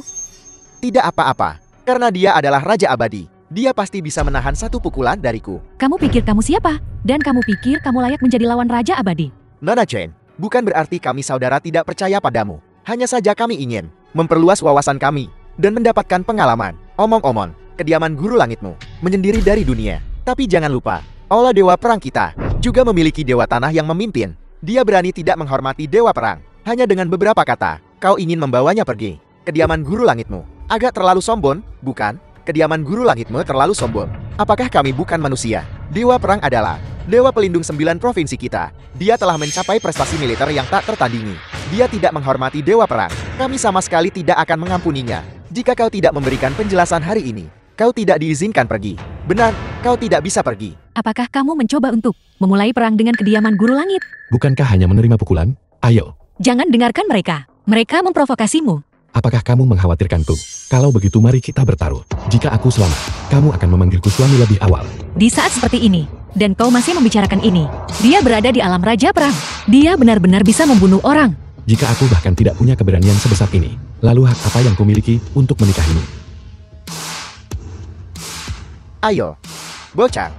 Tidak apa-apa, karena dia adalah Raja Abadi. Dia pasti bisa menahan satu pukulan dariku. Kamu pikir kamu siapa? Dan kamu pikir kamu layak menjadi lawan Raja Abadi? Nona Chen, bukan berarti kami saudara tidak percaya padamu. Hanya saja kami ingin memperluas wawasan kami dan mendapatkan pengalaman. Omong-omong, kediaman Guru Langitmu menyendiri dari dunia. Tapi jangan lupa, Allah Dewa Perang kita juga memiliki Dewa Tanah yang memimpin. Dia berani tidak menghormati Dewa Perang. Hanya dengan beberapa kata, kau ingin membawanya pergi. Kediaman Guru Langitmu agak terlalu sombong, bukan? Kediaman Guru Langitmu terlalu sombong. Apakah kami bukan manusia? Dewa Perang adalah Dewa Pelindung 9 provinsi kita. Dia telah mencapai prestasi militer yang tak tertandingi. Dia tidak menghormati Dewa Perang. Kami sama sekali tidak akan mengampuninya. Jika kau tidak memberikan penjelasan hari ini, kau tidak diizinkan pergi. Benar, kau tidak bisa pergi. Apakah kamu mencoba untuk memulai perang dengan kediaman Guru Langit? Bukankah hanya menerima pukulan? Ayo. Jangan dengarkan mereka. Mereka memprovokasimu. Apakah kamu mengkhawatirkanku? Kalau begitu mari kita bertaruh. Jika aku selamat, kamu akan memanggilku suami lebih awal. Di saat seperti ini, dan kau masih membicarakan ini, dia berada di alam Raja Perang. Dia benar-benar bisa membunuh orang. Jika aku bahkan tidak punya keberanian sebesar ini, lalu hak apa yang kumiliki untuk menikahimu? Ayo, bocah.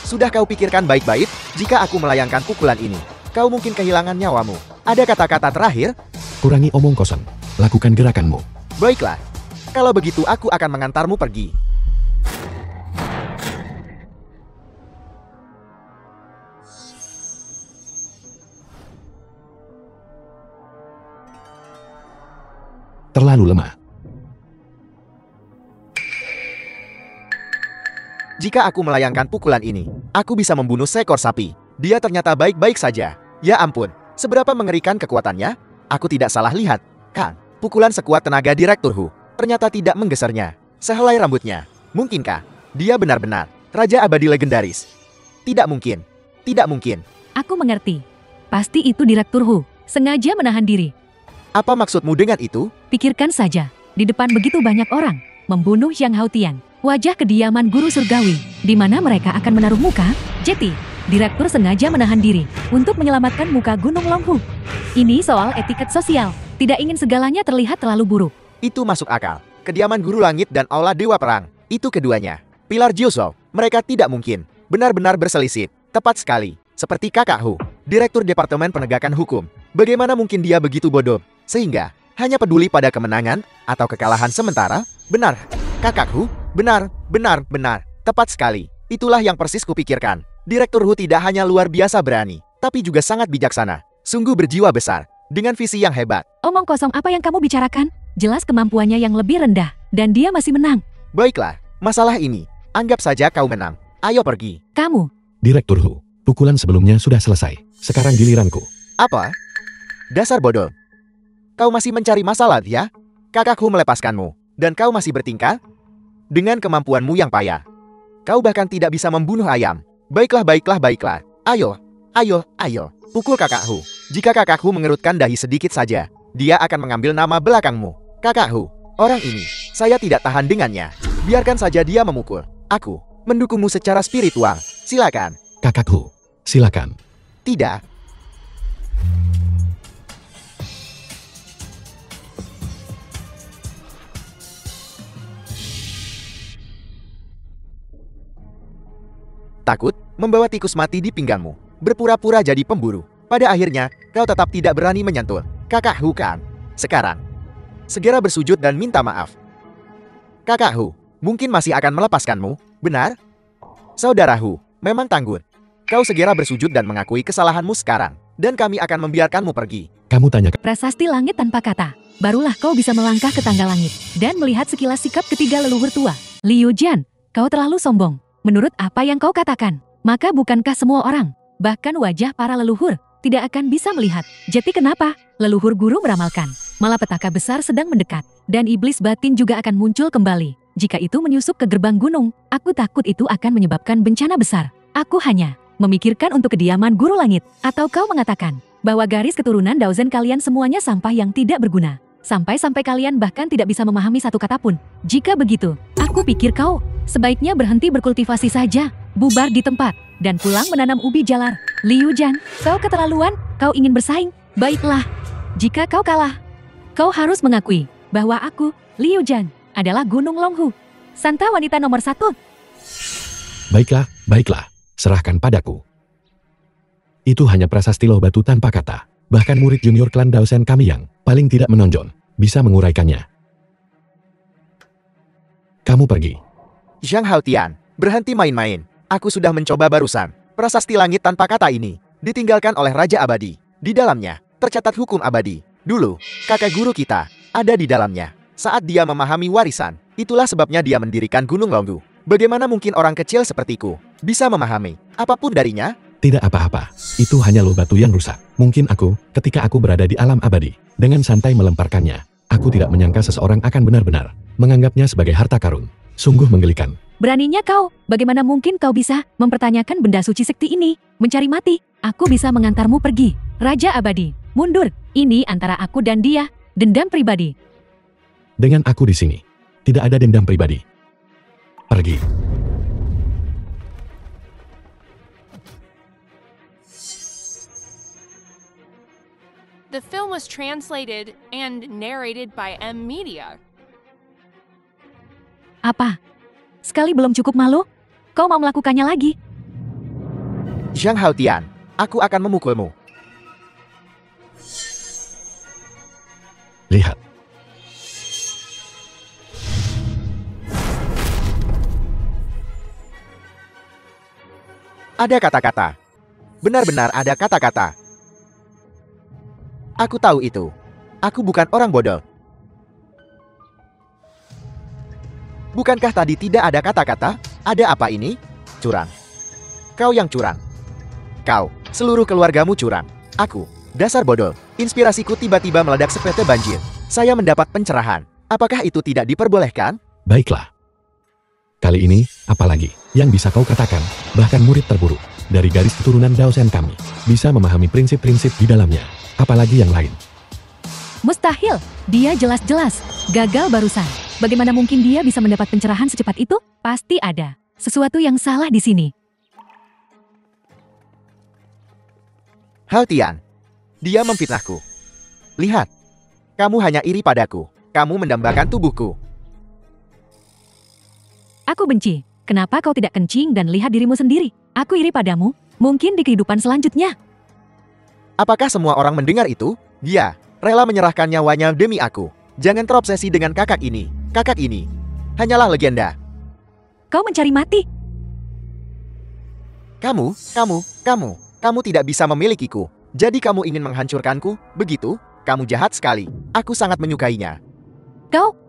Sudah kau pikirkan baik-baik? Jika aku melayangkan pukulan ini, kau mungkin kehilangan nyawamu. Ada kata-kata terakhir? Kurangi omong kosong. Lakukan gerakanmu. Baiklah. Kalau begitu aku akan mengantarmu pergi. Terlalu lemah. Jika aku melayangkan pukulan ini, aku bisa membunuh seekor sapi. Dia ternyata baik-baik saja. Ya ampun, seberapa mengerikan kekuatannya? Aku tidak salah lihat, kan? Pukulan sekuat tenaga Direktur Hu ternyata tidak menggesernya sehelai rambutnya. Mungkinkah dia benar-benar Raja Abadi legendaris? Tidak mungkin. Tidak mungkin. Aku mengerti. Pasti itu Direktur Hu sengaja menahan diri. Apa maksudmu dengan itu? Pikirkan saja, di depan begitu banyak orang, membunuh Xiang Haotian, wajah kediaman Guru Surgawi, di mana mereka akan menaruh muka. Jadi, Direktur sengaja menahan diri untuk menyelamatkan muka Gunung Longhu. Ini soal etiket sosial. Tidak ingin segalanya terlihat terlalu buruk. Itu masuk akal. Kediaman Guru Langit dan Aula Dewa Perang. Itu keduanya. Pilar Jiusou. Mereka tidak mungkin. Benar-benar berselisih. Tepat sekali. Seperti Kakak Hu, Direktur Departemen Penegakan Hukum. Bagaimana mungkin dia begitu bodoh? Sehingga hanya peduli pada kemenangan atau kekalahan sementara? Benar. Kakak Hu. Benar. Tepat sekali. Itulah yang persis kupikirkan. Direktur Hu tidak hanya luar biasa berani, tapi juga sangat bijaksana. Sungguh berjiwa besar. Dengan visi yang hebat. Omong kosong apa yang kamu bicarakan? Jelas kemampuannya yang lebih rendah. Dan dia masih menang. Baiklah. Masalah ini. Anggap saja kau menang. Ayo pergi. Kamu. Direktur Hu, pukulan sebelumnya sudah selesai. Sekarang giliranku. Apa? Dasar bodoh. Kau masih mencari masalah, ya? Kakakku melepaskanmu. Dan kau masih bertingkah? Dengan kemampuanmu yang payah. Kau bahkan tidak bisa membunuh ayam. Baiklah. Ayo. Pukul kakakku. Jika kakakku mengerutkan dahi sedikit saja, dia akan mengambil nama belakangmu. Kakakku, orang ini, saya tidak tahan dengannya. Biarkan saja dia memukul. Aku mendukungmu secara spiritual. Silakan. Kakak Hu, silakan. Tidak. Takut membawa tikus mati di pinggangmu. Berpura-pura jadi pemburu. Pada akhirnya, kau tetap tidak berani menyentuh Kakak Hu kan? Sekarang, segera bersujud dan minta maaf. Kakak Hu, mungkin masih akan melepaskanmu, benar? Saudara Hu, memang tangguh. Kau segera bersujud dan mengakui kesalahanmu sekarang. Dan kami akan membiarkanmu pergi. Kamu tanya Prasasti langit tanpa kata. Barulah kau bisa melangkah ke tangga langit. Dan melihat sekilas sikap ketiga leluhur tua. Liu Jian, kau terlalu sombong. Menurut apa yang kau katakan, maka bukankah semua orang, bahkan wajah para leluhur, tidak akan bisa melihat? Jadi kenapa? Leluhur guru meramalkan, malapetaka besar sedang mendekat, dan iblis batin juga akan muncul kembali. Jika itu menyusup ke gerbang gunung, aku takut itu akan menyebabkan bencana besar. Aku hanya memikirkan untuk kediaman guru langit. Atau kau mengatakan bahwa garis keturunan Daozen kalian semuanya sampah yang tidak berguna. Sampai-sampai kalian bahkan tidak bisa memahami satu kata pun. Jika begitu, aku pikir kau sebaiknya berhenti berkultivasi saja, bubar di tempat, dan pulang menanam ubi jalar. Liu Jian, kau keterlaluan, kau ingin bersaing. Baiklah, jika kau kalah, kau harus mengakui bahwa aku, Liu Jian, adalah Gunung Longhu, Santa wanita nomor 1. Baiklah, serahkan padaku. Itu hanya prasasti loh batu tanpa kata. Bahkan murid junior klan Daozen kami yang paling tidak menonjol bisa menguraikannya. Kamu pergi. Zhang Haotian, berhenti main-main. Aku sudah mencoba barusan. Prasasti langit tanpa kata ini ditinggalkan oleh Raja Abadi. Di dalamnya tercatat hukum abadi. Dulu, kakek guru kita ada di dalamnya. Saat dia memahami warisan, itulah sebabnya dia mendirikan Gunung Longhu. Bagaimana mungkin orang kecil sepertiku bisa memahami apapun darinya? Tidak apa-apa, itu hanya loh batu yang rusak. Mungkin aku, ketika aku berada di alam abadi, dengan santai melemparkannya, aku tidak menyangka seseorang akan benar-benar menganggapnya sebagai harta karun. Sungguh menggelikan. Beraninya kau, bagaimana mungkin kau bisa mempertanyakan benda suci sekti ini? Mencari mati, aku bisa mengantarmu pergi. Raja Abadi, mundur. Ini antara aku dan dia, dendam pribadi. Dengan aku di sini, tidak ada dendam pribadi. Pergi. The film was translated and narrated by M Media. Apa? Sekali belum cukup malu? Kau mau melakukannya lagi? Zhang Haotian, aku akan memukulmu. Lihat. Ada kata-kata. Benar-benar ada kata-kata. Aku tahu itu. Aku bukan orang bodoh. Bukankah tadi tidak ada kata-kata? Ada apa ini? Curang. Kau yang curang. Kau, seluruh keluargamu curang. Aku, dasar bodoh. Inspirasiku tiba-tiba meledak seperti banjir. Saya mendapat pencerahan. Apakah itu tidak diperbolehkan? Baiklah. Kali ini, apalagi yang bisa kau katakan, bahkan murid terburuk dari garis keturunan Daozen kami bisa memahami prinsip-prinsip di dalamnya, apalagi yang lain. Mustahil, dia jelas-jelas gagal barusan. Bagaimana mungkin dia bisa mendapat pencerahan secepat itu? Pasti ada sesuatu yang salah di sini. Haotian, dia memfitnahku. Lihat, Kamu hanya iri padaku. Kamu mendambakan tubuhku. Aku benci. Kenapa kau tidak kencing dan lihat dirimu sendiri? Aku iri padamu. Mungkin di kehidupan selanjutnya. Apakah semua orang mendengar itu? Dia rela menyerahkan nyawanya demi aku. Jangan terobsesi dengan kakak ini. Kakak ini hanyalah legenda. Kau mencari mati. Kamu tidak bisa memilikiku. Jadi kamu ingin menghancurkanku, begitu? Kamu jahat sekali. Aku sangat menyukainya.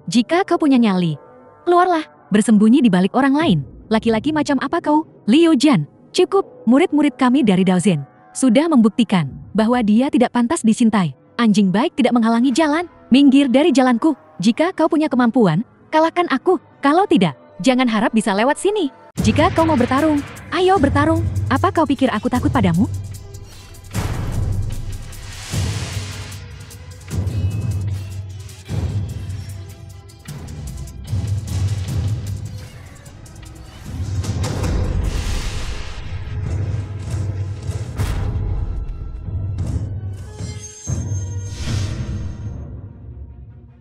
Jika kau punya nyali, keluarlah, bersembunyi di balik orang lain. Laki-laki macam apa kau? Liu Jian, cukup. Murid-murid kami dari Daozhen sudah membuktikan bahwa dia tidak pantas dicintai. Anjing baik tidak menghalangi jalan. Minggir dari jalanku. Jika kau punya kemampuan, kalahkan aku. Kalau tidak, jangan harap bisa lewat sini. Jika kau mau bertarung, ayo bertarung. Apa kau pikir aku takut padamu?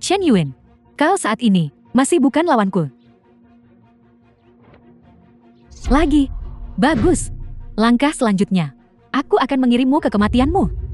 Chen Yuan, kau saat ini masih bukan lawanku. Lagi. Bagus. Langkah selanjutnya. Aku akan mengirimmu ke kematianmu.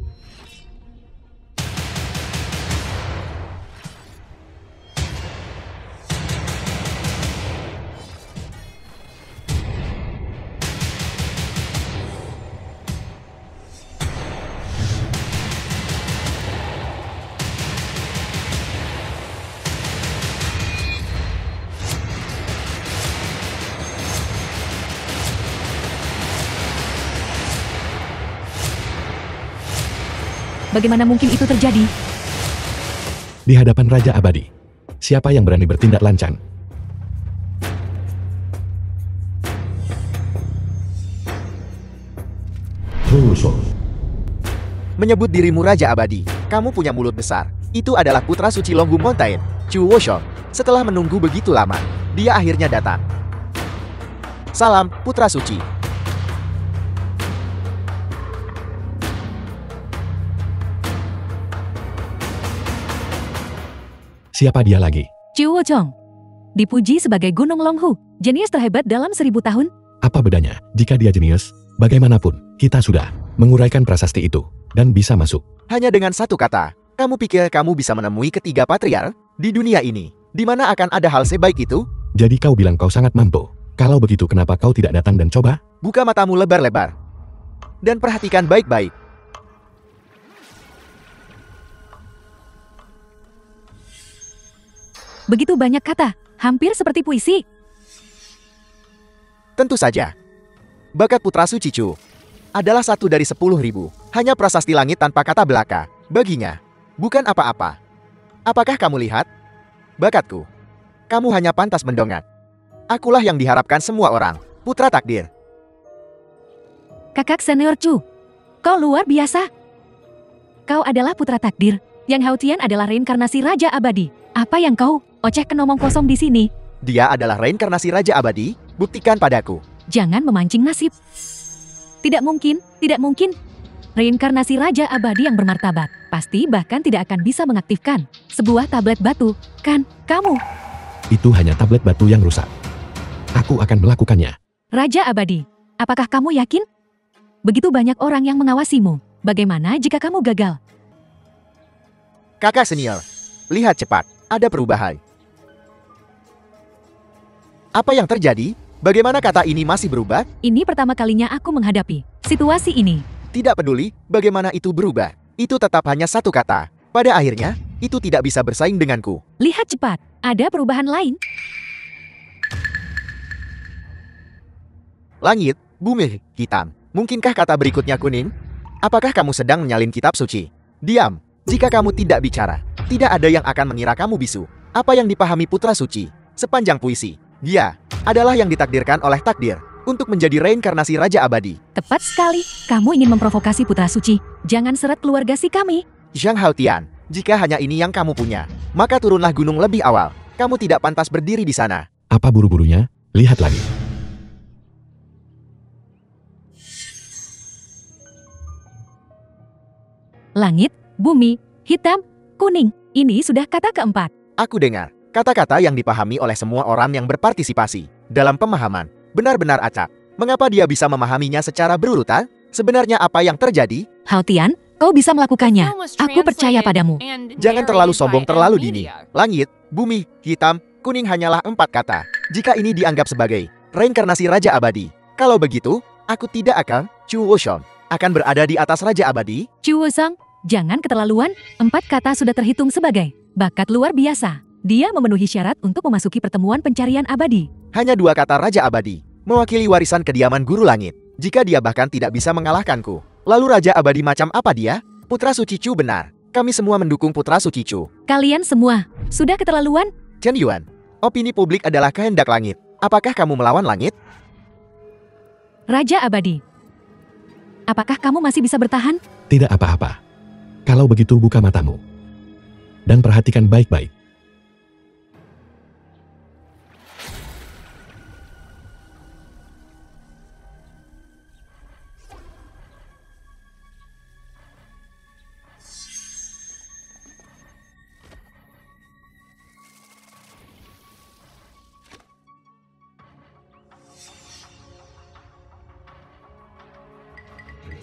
Bagaimana mungkin itu terjadi? Di hadapan Raja Abadi, siapa yang berani bertindak lancang? Rusuh. Menyebut dirimu Raja Abadi, kamu punya mulut besar. Itu adalah putra suci Longhu Mountain, Chu Woshong. Setelah menunggu begitu lama, dia akhirnya datang. Salam, putra suci. Siapa dia lagi? Chu Wochong. Dipuji sebagai Gunung Longhu, jenius terhebat dalam 1000 tahun. Apa bedanya jika dia jenius? Bagaimanapun, kita sudah menguraikan prasasti itu dan bisa masuk. Hanya dengan satu kata, kamu pikir kamu bisa menemui ketiga patriark di dunia ini, di mana akan ada hal sebaik itu? Jadi kau bilang kau sangat mampu. Kalau begitu kenapa kau tidak datang dan coba? Buka matamu lebar-lebar. Dan perhatikan baik-baik. Begitu banyak kata, hampir seperti puisi. Tentu saja. Bakat putra suci Chu adalah satu dari 10.000. Hanya prasasti langit tanpa kata belaka. Baginya, bukan apa-apa. Apakah kamu lihat? Bakatku. Kamu hanya pantas mendongak. Akulah yang diharapkan semua orang. Putra takdir. Kakak senior Chu, kau luar biasa. Kau adalah putra takdir. Yang Hao Tian adalah reinkarnasi Raja Abadi. Apa yang kau ocehkan omong kosong di sini? Dia adalah reinkarnasi Raja Abadi. Buktikan padaku. Jangan memancing nasib. Tidak mungkin, tidak mungkin. Reinkarnasi Raja Abadi yang bermartabat pasti bahkan tidak akan bisa mengaktifkan sebuah tablet batu, kan, kamu? Itu hanya tablet batu yang rusak. Aku akan melakukannya. Raja Abadi, apakah kamu yakin? Begitu banyak orang yang mengawasimu. Bagaimana jika kamu gagal? Kakak senior, lihat cepat. Ada perubahan. Apa yang terjadi? Bagaimana kata ini masih berubah? Ini pertama kalinya aku menghadapi situasi ini. Tidak peduli bagaimana itu berubah. Itu tetap hanya satu kata. Pada akhirnya, itu tidak bisa bersaing denganku. Lihat cepat, ada perubahan lain. Langit, bumi, hitam. Mungkinkah kata berikutnya kuning? Apakah kamu sedang menyalin kitab suci? Diam. Jika kamu tidak bicara, tidak ada yang akan mengira kamu bisu. Apa yang dipahami putra suci sepanjang puisi? Dia adalah yang ditakdirkan oleh takdir untuk menjadi reinkarnasi Raja Abadi. Tepat sekali, kamu ingin memprovokasi putra suci. Jangan seret keluarga si kami. Zhang Haotian, jika hanya ini yang kamu punya, maka turunlah gunung lebih awal. Kamu tidak pantas berdiri di sana. Apa buru-burunya? Lihat lagi. Langit, bumi, hitam, kuning. Ini sudah kata keempat. Aku dengar, kata-kata yang dipahami oleh semua orang yang berpartisipasi dalam pemahaman. Benar-benar acak. Mengapa dia bisa memahaminya secara berurutan? Sebenarnya apa yang terjadi? Hao Tian, kau bisa The melakukannya. film was Aku percaya translated padamu. and Jangan terlalu narrated sombong by terlalu M dini. Media. Langit, bumi, hitam, kuning hanyalah 4 kata. Jika ini dianggap sebagai reinkarnasi Raja Abadi. Kalau begitu, aku tidak akan, Chu Woshon, akan berada di atas Raja Abadi. Chu Wozong, jangan keterlaluan. 4 kata sudah terhitung sebagai bakat luar biasa. Dia memenuhi syarat untuk memasuki pertemuan pencarian abadi. Hanya 2 kata Raja Abadi, mewakili warisan kediaman Guru Langit. Jika dia bahkan tidak bisa mengalahkanku, lalu Raja Abadi macam apa dia? Putra Suci Chu benar. Kami semua mendukung Putra Suci Chu. Kalian semua, sudah keterlaluan? Chen Yuan, opini publik adalah kehendak langit. Apakah kamu melawan langit? Raja Abadi. Apakah kamu masih bisa bertahan? Tidak apa-apa. Kalau begitu buka matamu. Dan perhatikan baik-baik.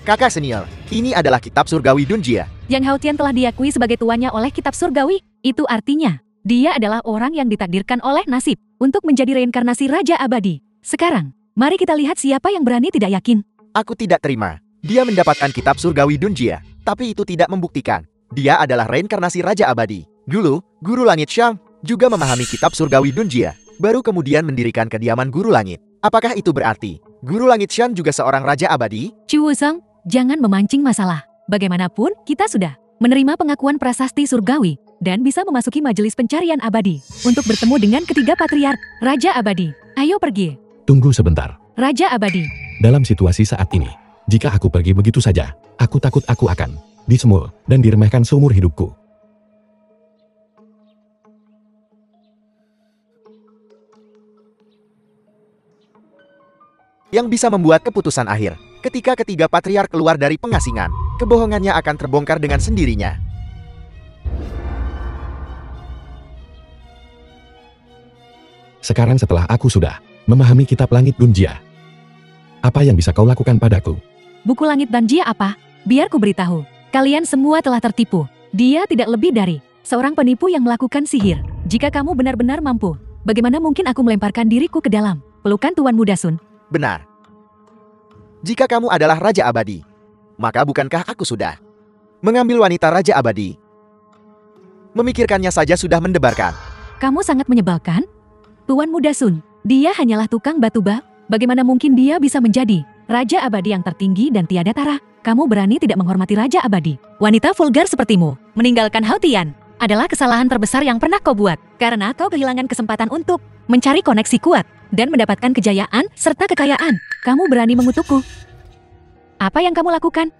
Kakak senior, ini adalah kitab surgawi Dunjia. Yang Hao Tian telah diakui sebagai tuannya oleh kitab surgawi. Itu artinya, dia adalah orang yang ditakdirkan oleh nasib untuk menjadi reinkarnasi Raja Abadi. Sekarang, mari kita lihat siapa yang berani tidak yakin. Aku tidak terima. Dia mendapatkan kitab surgawi Dunjia, tapi itu tidak membuktikan. Dia adalah reinkarnasi Raja Abadi. Dulu, Guru Langit Shang juga memahami kitab surgawi Dunjia, baru kemudian mendirikan kediaman Guru Langit. Apakah itu berarti Guru Langit Shang juga seorang Raja Abadi? Chu Wuzong, jangan memancing masalah. Bagaimanapun, kita sudah menerima pengakuan prasasti surgawi dan bisa memasuki majelis pencarian abadi untuk bertemu dengan ketiga patriark Raja Abadi. Ayo pergi. Tunggu sebentar. Raja Abadi. Dalam situasi saat ini, jika aku pergi begitu saja, aku takut aku akan dicemooh dan diremehkan seumur hidupku. Yang bisa membuat keputusan akhir. Ketika ketiga patriark keluar dari pengasingan, kebohongannya akan terbongkar dengan sendirinya. Sekarang setelah aku sudah memahami kitab langit Dunjia, apa yang bisa kau lakukan padaku? Buku langit Danjia apa? Biar ku beritahu. Kalian semua telah tertipu. Dia tidak lebih dari seorang penipu yang melakukan sihir. Jika kamu benar-benar mampu, bagaimana mungkin aku melemparkan diriku ke dalam pelukan Tuan Muda Sun? Benar. Jika kamu adalah Raja Abadi, maka bukankah aku sudah mengambil wanita Raja Abadi? Memikirkannya saja sudah mendebarkan. Kamu sangat menyebalkan. Tuan Muda Sun, dia hanyalah tukang batu bak. Bagaimana mungkin dia bisa menjadi Raja Abadi yang tertinggi dan tiada tara? Kamu berani tidak menghormati Raja Abadi. Wanita vulgar sepertimu, meninggalkan Hao Tian adalah kesalahan terbesar yang pernah kau buat. Karena kau kehilangan kesempatan untuk mencari koneksi kuat dan mendapatkan kejayaan serta kekayaan. Kamu berani mengutukku. Apa yang kamu lakukan?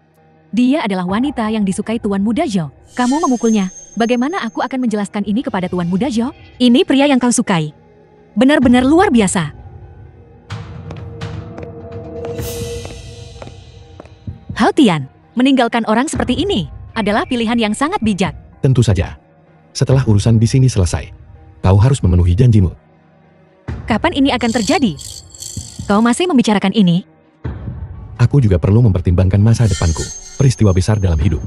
Dia adalah wanita yang disukai Tuan Muda Zhou. Kamu memukulnya. Bagaimana aku akan menjelaskan ini kepada Tuan Muda Zhou? Ini pria yang kau sukai. Benar-benar luar biasa. Hao Tian, meninggalkan orang seperti ini adalah pilihan yang sangat bijak. Tentu saja. Setelah urusan di sini selesai, kau harus memenuhi janjimu. Kapan ini akan terjadi? Kau masih membicarakan ini? Aku juga perlu mempertimbangkan masa depanku. Peristiwa besar dalam hidup.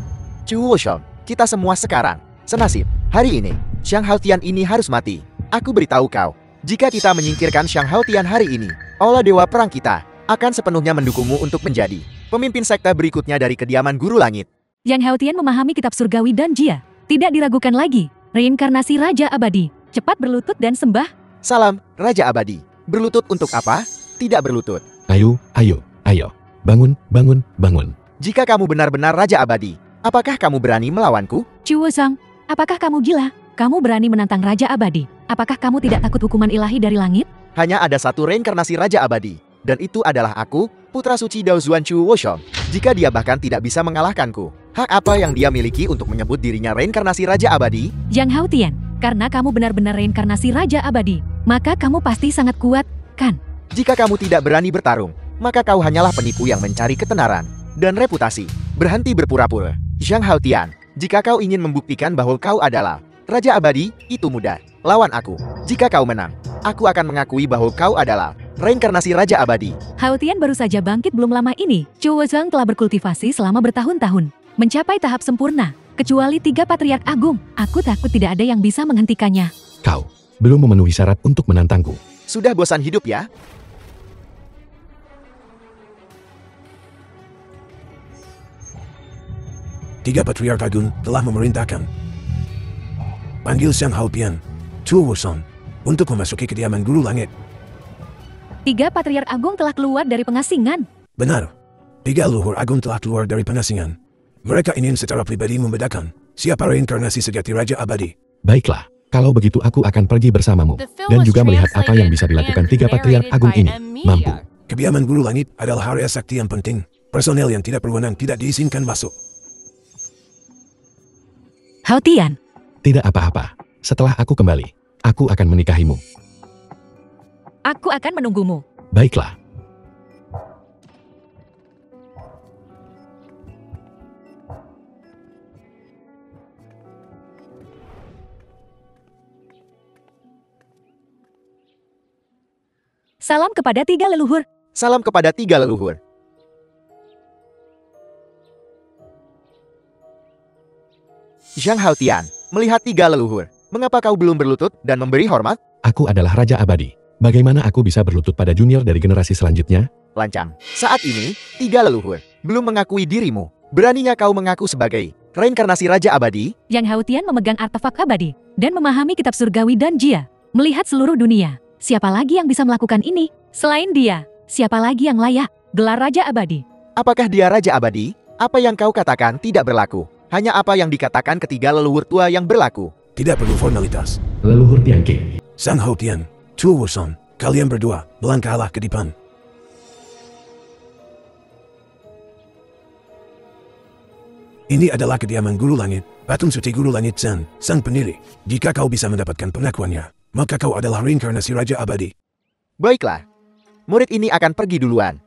Chu Woshon, kita semua sekarang senasib. Hari ini, Xiang Haotian ini harus mati. Aku beritahu kau, jika kita menyingkirkan Xiang Haotian hari ini, Allah Dewa Perang kita akan sepenuhnya mendukungmu untuk menjadi pemimpin sekte berikutnya dari kediaman Guru Langit. Yang Hao Tian memahami kitab surgawi Danjia. Tidak diragukan lagi. Reinkarnasi Raja Abadi. Cepat berlutut dan sembah. Salam, Raja Abadi. Berlutut untuk apa? Tidak berlutut. Ayo, ayo, ayo. Bangun, bangun, bangun. Jika kamu benar-benar Raja Abadi, apakah kamu berani melawanku? Chu Wuzong, apakah kamu gila? Kamu berani menantang Raja Abadi. Apakah kamu tidak takut hukuman ilahi dari langit? Hanya ada satu reinkarnasi Raja Abadi, dan itu adalah aku, Putra Suci Dao Zuan Chu Woshon. Jika dia bahkan tidak bisa mengalahkanku, hak apa yang dia miliki untuk menyebut dirinya reinkarnasi Raja Abadi? Yang Hao Tian, karena kamu benar-benar reinkarnasi Raja Abadi, maka kamu pasti sangat kuat, kan? Jika kamu tidak berani bertarung, maka kau hanyalah penipu yang mencari ketenaran dan reputasi. Berhenti berpura-pura. Xiang Haotian, jika kau ingin membuktikan bahwa kau adalah Raja Abadi, itu mudah. Lawan aku. Jika kau menang, aku akan mengakui bahwa kau adalah reinkarnasi Raja Abadi. Hao Tian baru saja bangkit belum lama ini. Zhou Zhang telah berkultivasi selama bertahun-tahun, mencapai tahap sempurna. Kecuali 3 Patriark Agung, aku takut tidak ada yang bisa menghentikannya. Kau belum memenuhi syarat untuk menantangku. Sudah bosan hidup ya? Tiga Patriark Agung telah memerintahkan. Panggil Sang Hao Tian, Zhou Wushang, untuk memasuki kediaman Guru Langit. 3 Patriark Agung telah keluar dari pengasingan. Benar. 3 leluhur agung telah keluar dari pengasingan. Mereka ingin secara pribadi membedakan siapa reinkarnasi sejati Raja Abadi. Baiklah, kalau begitu aku akan pergi bersamamu. The film Dan was juga melihat apa yang bisa translated dilakukan and 3 Patriark narrated Agung by ini. M. Mampu. Media. Kediaman Guru Langit adalah area sakti yang penting. Personel yang tidak berwenang tidak diizinkan masuk. Hao Tian, Tidak apa-apa. Setelah aku kembali, aku akan menikahimu. aku akan menunggumu. Baiklah. Salam kepada 3 leluhur. Salam kepada 3 leluhur. Zhang Hao Tian, melihat 3 leluhur, mengapa kau belum berlutut dan memberi hormat? Aku adalah Raja Abadi. Bagaimana aku bisa berlutut pada junior dari generasi selanjutnya? Lancang. Saat ini, 3 leluhur belum mengakui dirimu. Beraninya kau mengaku sebagai reinkarnasi Raja Abadi? Yang Hao Tian memegang artefak abadi dan memahami kitab surgawi dan jia. Melihat seluruh dunia, siapa lagi yang bisa melakukan ini? Selain dia, siapa lagi yang layak gelar Raja Abadi? Apakah dia Raja Abadi? Apa yang kau katakan tidak berlaku. Hanya apa yang dikatakan ketiga leluhur tua yang berlaku. Tidak perlu formalitas. Leluhur Tianqing. Sang Hao Tian, Zhou Wushang, kalian berdua melangkahlah ke depan. Ini adalah kediaman Guru Langit, patung suci Guru Langit Zhen, sang pendiri. Jika kau bisa mendapatkan pengakuannya, maka kau adalah reinkarnasi Raja Abadi. Baiklah. Murid ini akan pergi duluan.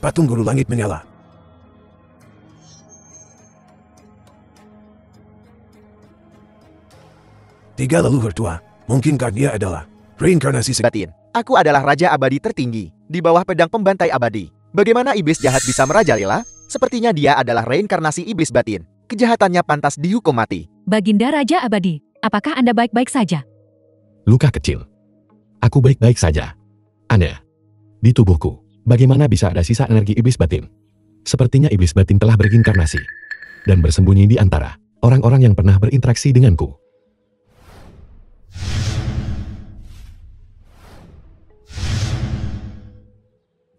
Patung Guru Langit menyala. Tiga leluhur tua, mungkinkah dia adalah reinkarnasi Batin. Aku adalah Raja Abadi tertinggi, di bawah pedang pembantai abadi. Bagaimana iblis jahat bisa merajalela? Sepertinya dia adalah reinkarnasi iblis batin. Kejahatannya pantas dihukum mati. Baginda Raja Abadi, apakah Anda baik-baik saja? Luka kecil. Aku baik-baik saja. Aneh. Di tubuhku, bagaimana bisa ada sisa energi iblis batin? Sepertinya iblis batin telah bereinkarnasi dan bersembunyi di antara orang-orang yang pernah berinteraksi denganku.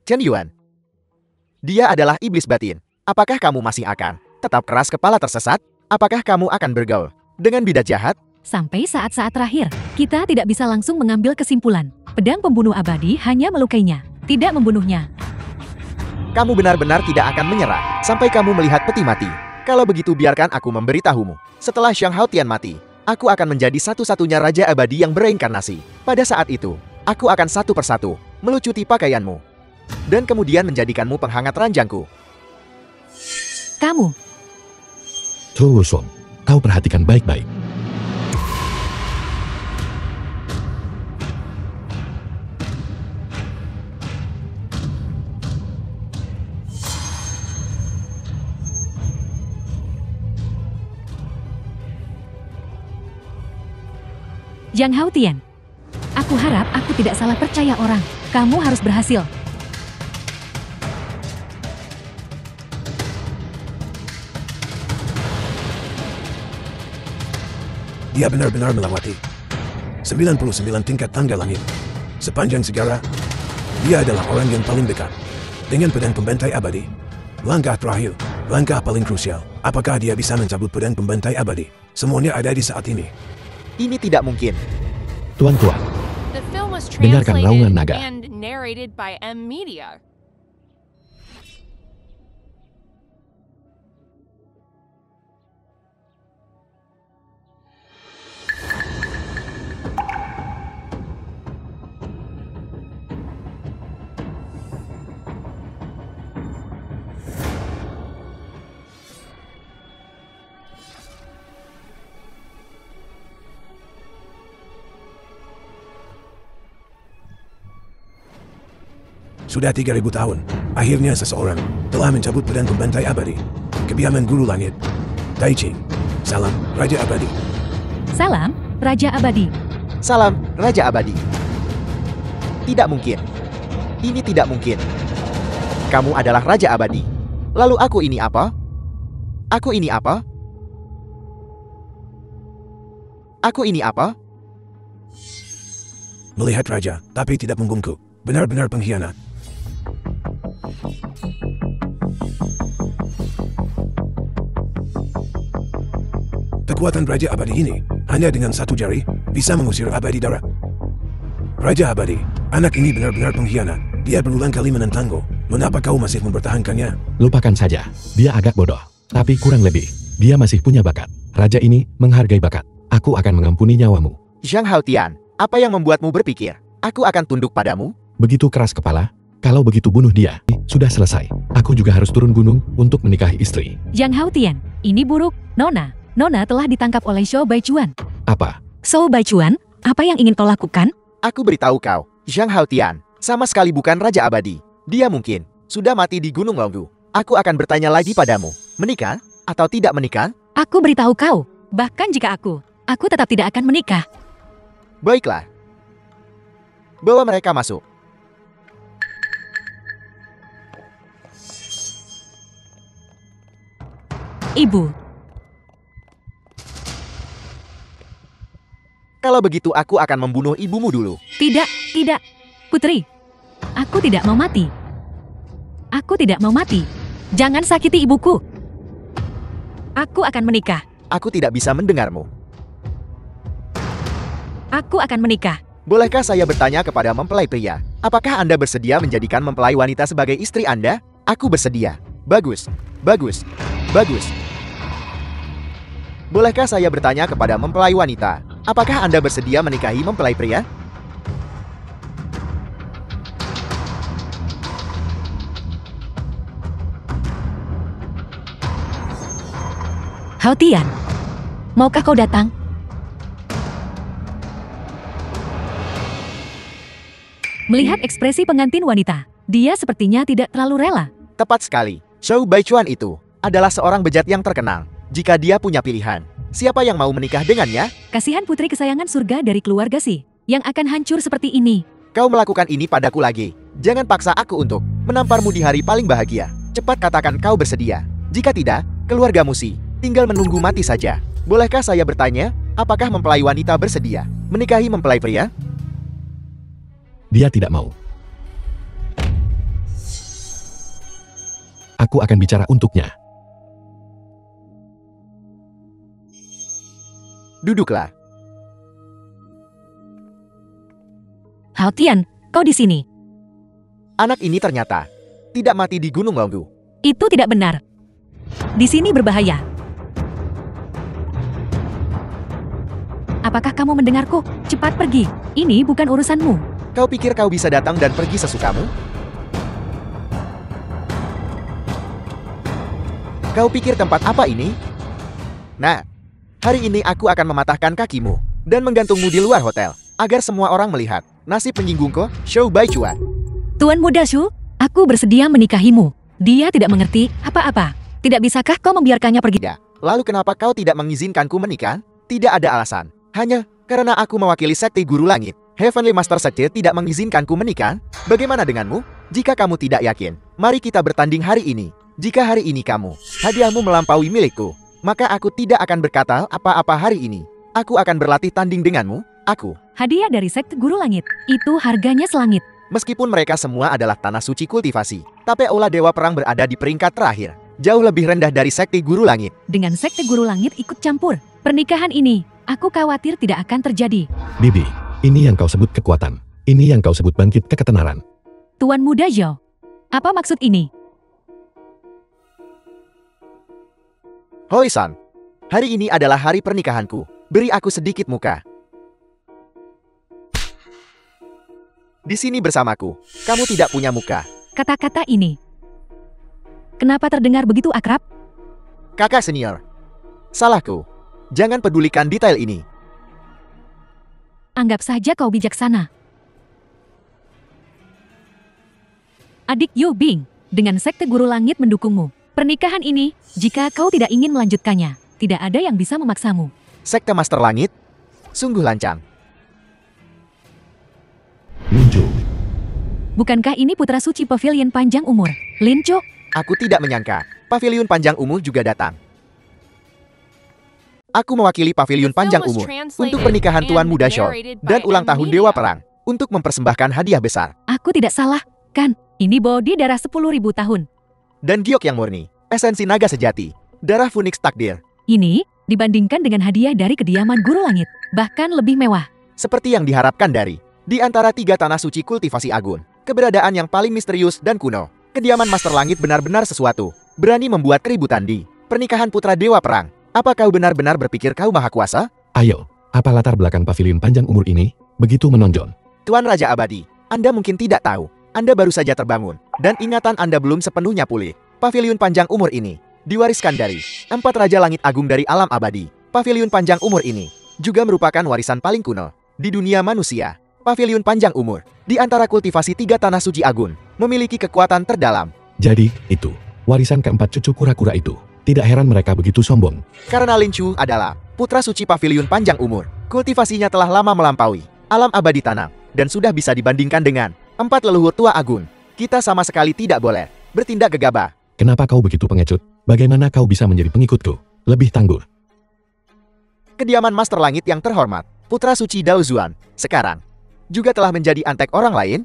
Chen Yuan. Dia adalah iblis batin. Apakah kamu masih akan tetap keras kepala tersesat? Apakah kamu akan bergaul dengan bidat jahat? Sampai saat-saat terakhir, kita tidak bisa langsung mengambil kesimpulan. Pedang pembunuh abadi hanya melukainya, tidak membunuhnya. Kamu benar-benar tidak akan menyerah sampai kamu melihat peti mati. Kalau begitu biarkan aku memberitahumu. Setelah Zhang Hao Tian mati, aku akan menjadi satu-satunya Raja Abadi yang bereinkarnasi. Pada saat itu, aku akan satu persatu melucuti pakaianmu dan kemudian menjadikanmu penghangat ranjangku. Kamu, Zhou Wushang, kau perhatikan baik-baik. Zhang Hao Tian. Aku harap aku tidak salah percaya orang. Kamu harus berhasil. Dia benar-benar melewati 99 tingkat tangga langit. Sepanjang sejarah, dia adalah orang yang paling dekat dengan pedang pembantai abadi. Langkah terakhir, langkah paling krusial. Apakah dia bisa mencabut pedang pembantai abadi? Semuanya ada di saat ini. Ini tidak mungkin. Tuan-tuan, The film was Dengarkan translated raungan naga. and narrated by M. Media. Sudah 3000 tahun. Akhirnya seseorang telah mencabut pedang pembantai abadi. Kediaman Guru Langit. Tai Ching. Salam, Raja Abadi. Salam, Raja Abadi. Salam, Raja Abadi. Tidak mungkin. Ini tidak mungkin. Kamu adalah Raja Abadi. Lalu aku ini apa? Aku ini apa? Aku ini apa? Melihat Raja, tapi tidak membungkuk. Benar-benar pengkhianat. Kekuatan Raja Abadi ini, hanya dengan satu jari, bisa mengusir abadi darat. Raja Abadi, anak ini benar-benar pengkhianat. Dia berulang kali menentangku. Mengapa kau masih mempertahankannya? Lupakan saja, dia agak bodoh. Tapi kurang lebih, dia masih punya bakat. Raja ini menghargai bakat. Aku akan mengampuni nyawamu. Zhang Haotian, apa yang membuatmu berpikir aku akan tunduk padamu? Begitu keras kepala, kalau begitu bunuh dia. Sudah selesai. Aku juga harus turun gunung untuk menikahi istri. Zhang Haotian, ini buruk. Nona telah ditangkap oleh Shou Baichuan. Apa? Shou Baichuan, apa yang ingin kau lakukan? Aku beritahu kau, Zhang Haotian sama sekali bukan Raja Abadi. Dia mungkin sudah mati di Gunung Longgu. Aku akan bertanya lagi padamu, menikah atau tidak menikah? Aku beritahu kau, bahkan jika aku tetap tidak akan menikah. Baiklah. Bawa mereka masuk. Ibu, Kalau begitu aku akan membunuh ibumu dulu. tidak. Putri, aku tidak mau mati. Aku tidak mau mati. Jangan sakiti ibuku. Aku akan menikah. Aku tidak bisa mendengarmu. Aku akan menikah. Bolehkah saya bertanya kepada mempelai pria? Apakah Anda bersedia menjadikan mempelai wanita sebagai istri Anda? Aku bersedia. Bagus. Bolehkah saya bertanya kepada mempelai wanita? Apakah Anda bersedia menikahi mempelai pria? Haotian, maukah kau datang? Melihat ekspresi pengantin wanita, dia sepertinya tidak terlalu rela. Tepat sekali. Shou Baichuan itu adalah seorang bejat yang terkenal. Jika dia punya pilihan, siapa yang mau menikah dengannya? Kasihan putri kesayangan surga dari keluarga Si, yang akan hancur seperti ini. Kau melakukan ini padaku lagi. Jangan paksa aku untuk menamparmu di hari paling bahagia. Cepat katakan kau bersedia. Jika tidak, keluargamu Si tinggal menunggu mati saja. Bolehkah saya bertanya, apakah mempelai wanita bersedia menikahi mempelai pria? Dia tidak mau. Aku akan bicara untuknya. Duduklah. Haotian, kau di sini. Anak ini ternyata tidak mati di Gunung Longgu. Itu tidak benar. Di sini berbahaya. Apakah kamu mendengarku? Cepat pergi. Ini bukan urusanmu. Kau pikir kau bisa datang dan pergi sesukamu? Kau pikir tempat apa ini? Nah, hari ini aku akan mematahkan kakimu dan menggantungmu di luar hotel agar semua orang melihat nasib penyinggungku, Shou Baichuan. Tuan muda Shu, aku bersedia menikahimu. Dia tidak mengerti apa-apa. Tidak bisakah kau membiarkannya pergi? Tidak. Lalu kenapa kau tidak mengizinkanku menikah? Tidak ada alasan. Hanya karena aku mewakili sekte Guru Langit. Heavenly Master Sekte tidak mengizinkanku menikah? Bagaimana denganmu? Jika kamu tidak yakin, mari kita bertanding hari ini. Jika hari ini hadiahmu melampaui milikku, maka aku tidak akan berkata apa-apa hari ini. Aku akan berlatih tanding denganmu. Aku. Hadiah dari sekte Guru Langit. Itu harganya selangit. Meskipun mereka semua adalah tanah suci kultivasi, tapi Aula Dewa Perang berada di peringkat terakhir. Jauh lebih rendah dari sekte Guru Langit. Dengan sekte Guru Langit ikut campur, pernikahan ini, aku khawatir tidak akan terjadi. Bibi, ini yang kau sebut kekuatan. Ini yang kau sebut bangkit ketenaran. Tuan muda Zhou, apa maksud ini? Hoi-san, hari ini adalah hari pernikahanku. Beri aku sedikit muka. Di sini bersamaku, kamu tidak punya muka. Kata-kata ini, kenapa terdengar begitu akrab? Kakak senior, salahku. Jangan pedulikan detail ini. Anggap saja kau bijaksana. adik Yu Bing, dengan Sekte Guru Langit mendukungmu. Pernikahan ini, jika kau tidak ingin melanjutkannya, tidak ada yang bisa memaksamu. Sekte Master Langit? Sungguh lancang. Lincu. Bukankah ini putra suci pavilion panjang umur? Lincu, Aku tidak menyangka, Pavilion Panjang Umur juga datang. Aku mewakili Pavilion Panjang Umur untuk pernikahan Tuan Muda Shore dan ulang tahun Dewa Perang untuk mempersembahkan hadiah besar. aku tidak salah, kan? Ini bodi darah 10.000 tahun. Dan giok yang murni, esensi naga sejati, darah Phoenix Takdir. Ini, dibandingkan dengan hadiah dari kediaman Guru Langit, bahkan lebih mewah. Seperti yang diharapkan dari, di antara 3 tanah suci kultivasi Agun, keberadaan yang paling misterius dan kuno. Kediaman Master Langit benar-benar sesuatu, berani membuat keributan di pernikahan Putra Dewa Perang. Apa kau benar-benar berpikir kau maha kuasa? Ayo, apa latar belakang pavilion panjang umur ini begitu menonjol? Tuan Raja Abadi, Anda mungkin tidak tahu. Anda baru saja terbangun, dan ingatan Anda belum sepenuhnya pulih. Pavilion Panjang Umur ini diwariskan dari 4 Raja Langit Agung dari alam abadi. Pavilion Panjang Umur ini juga merupakan warisan paling kuno di dunia manusia. Pavilion Panjang Umur di antara kultivasi 3 tanah suci Agun memiliki kekuatan terdalam. Jadi, itu warisan keempat cucu kura-kura itu. Tidak heran mereka begitu sombong. Karena Lin Chu adalah putra suci Pavilion Panjang Umur, kultivasinya telah lama melampaui alam abadi tanam dan sudah bisa dibandingkan dengan 4 leluhur tua Agun. Kita sama sekali tidak boleh bertindak gegabah. Kenapa kau begitu pengecut? Bagaimana kau bisa menjadi pengikutku? Lebih tangguh. Kediaman Master Langit yang terhormat, putra suci Dao Zuan, sekarang juga telah menjadi antek orang lain?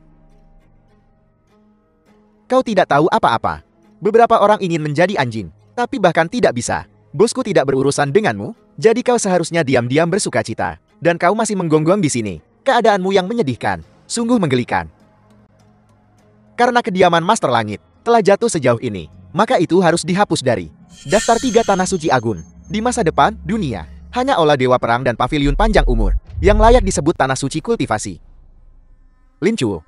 Kau tidak tahu apa-apa. Beberapa orang ingin menjadi anjing, tapi bahkan tidak bisa. Bosku tidak berurusan denganmu, jadi kau seharusnya diam-diam bersukacita. Dan kau masih menggonggong di sini. Keadaanmu yang menyedihkan, sungguh menggelikan. Karena kediaman Master Langit telah jatuh sejauh ini, maka itu harus dihapus dari daftar 3 tanah suci Agun. Di masa depan, dunia hanya olah Dewa Perang dan Pavilion Panjang Umur yang layak disebut tanah suci kultivasi. Lin Chu.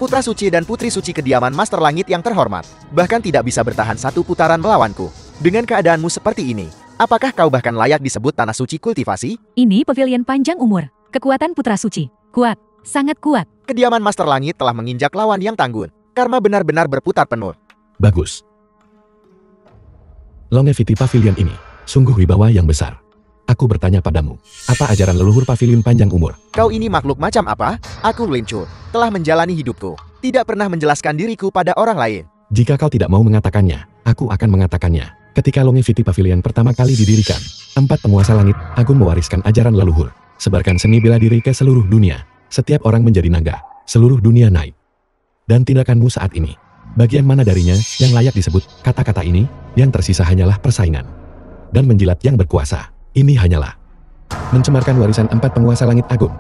Putra suci dan putri suci kediaman Master Langit yang terhormat, bahkan tidak bisa bertahan 1 putaran melawanku. Dengan keadaanmu seperti ini, apakah kau bahkan layak disebut tanah suci kultivasi? Ini pavilion panjang umur, kekuatan putra suci. Kuat, sangat kuat. Kediaman Master Langit telah menginjak lawan yang tangguh, karena benar-benar berputar penuh. Bagus. Longevity Pavilion ini sungguh wibawa yang besar. Aku bertanya padamu, apa ajaran leluhur pavilion panjang umur? Kau ini makhluk macam apa? Aku Lin Chu, telah menjalani hidupku, tidak pernah menjelaskan diriku pada orang lain. Jika kau tidak mau mengatakannya, aku akan mengatakannya. Ketika Longevity Pavilion pertama kali didirikan, 4 penguasa langit agung mewariskan ajaran leluhur. Sebarkan seni bela diri ke seluruh dunia. Setiap orang menjadi naga. Seluruh dunia naik. Dan tindakanmu saat ini, bagian mana darinya yang layak disebut kata-kata ini? Yang tersisa hanyalah persaingan dan menjilat yang berkuasa. Ini hanyalah mencemarkan warisan 4 penguasa langit agung.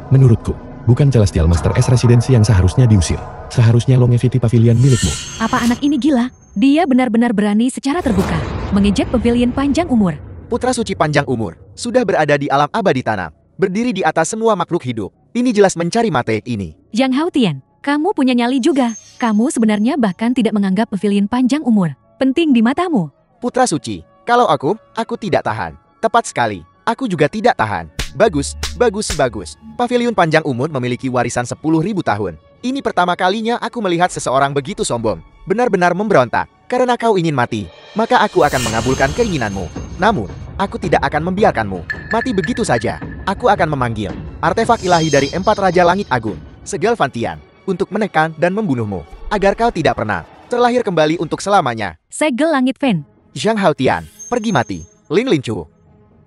Menurutku, bukan Celestial Master S residensi yang seharusnya diusir. Seharusnya Longevity Pavilion milikmu. Apa anak ini gila? Dia benar-benar berani secara terbuka mengejek pavilion panjang umur. Putra suci panjang umur sudah berada di alam abadi tanam, berdiri di atas semua makhluk hidup. Ini jelas mencari mate ini. Yang Hao Tian, kamu punya nyali juga. Kamu sebenarnya bahkan tidak menganggap pavilion panjang umur penting di matamu. Putra suci, kalau aku tidak tahan. Tepat sekali, aku juga tidak tahan. Bagus, bagus, bagus. Pavilion panjang umur memiliki warisan 10.000 tahun. Ini pertama kalinya aku melihat seseorang begitu sombong. Benar-benar memberontak. Karena kau ingin mati, maka aku akan mengabulkan keinginanmu. Namun, aku tidak akan membiarkanmu mati begitu saja. Aku akan memanggil artefak ilahi dari 4 Raja Langit Agung, Segalvantian, untuk menekan dan membunuhmu, agar kau tidak pernah terlahir kembali untuk selamanya. Segel Langit Fan. Zhang Haotian, pergi mati. Lin Chu.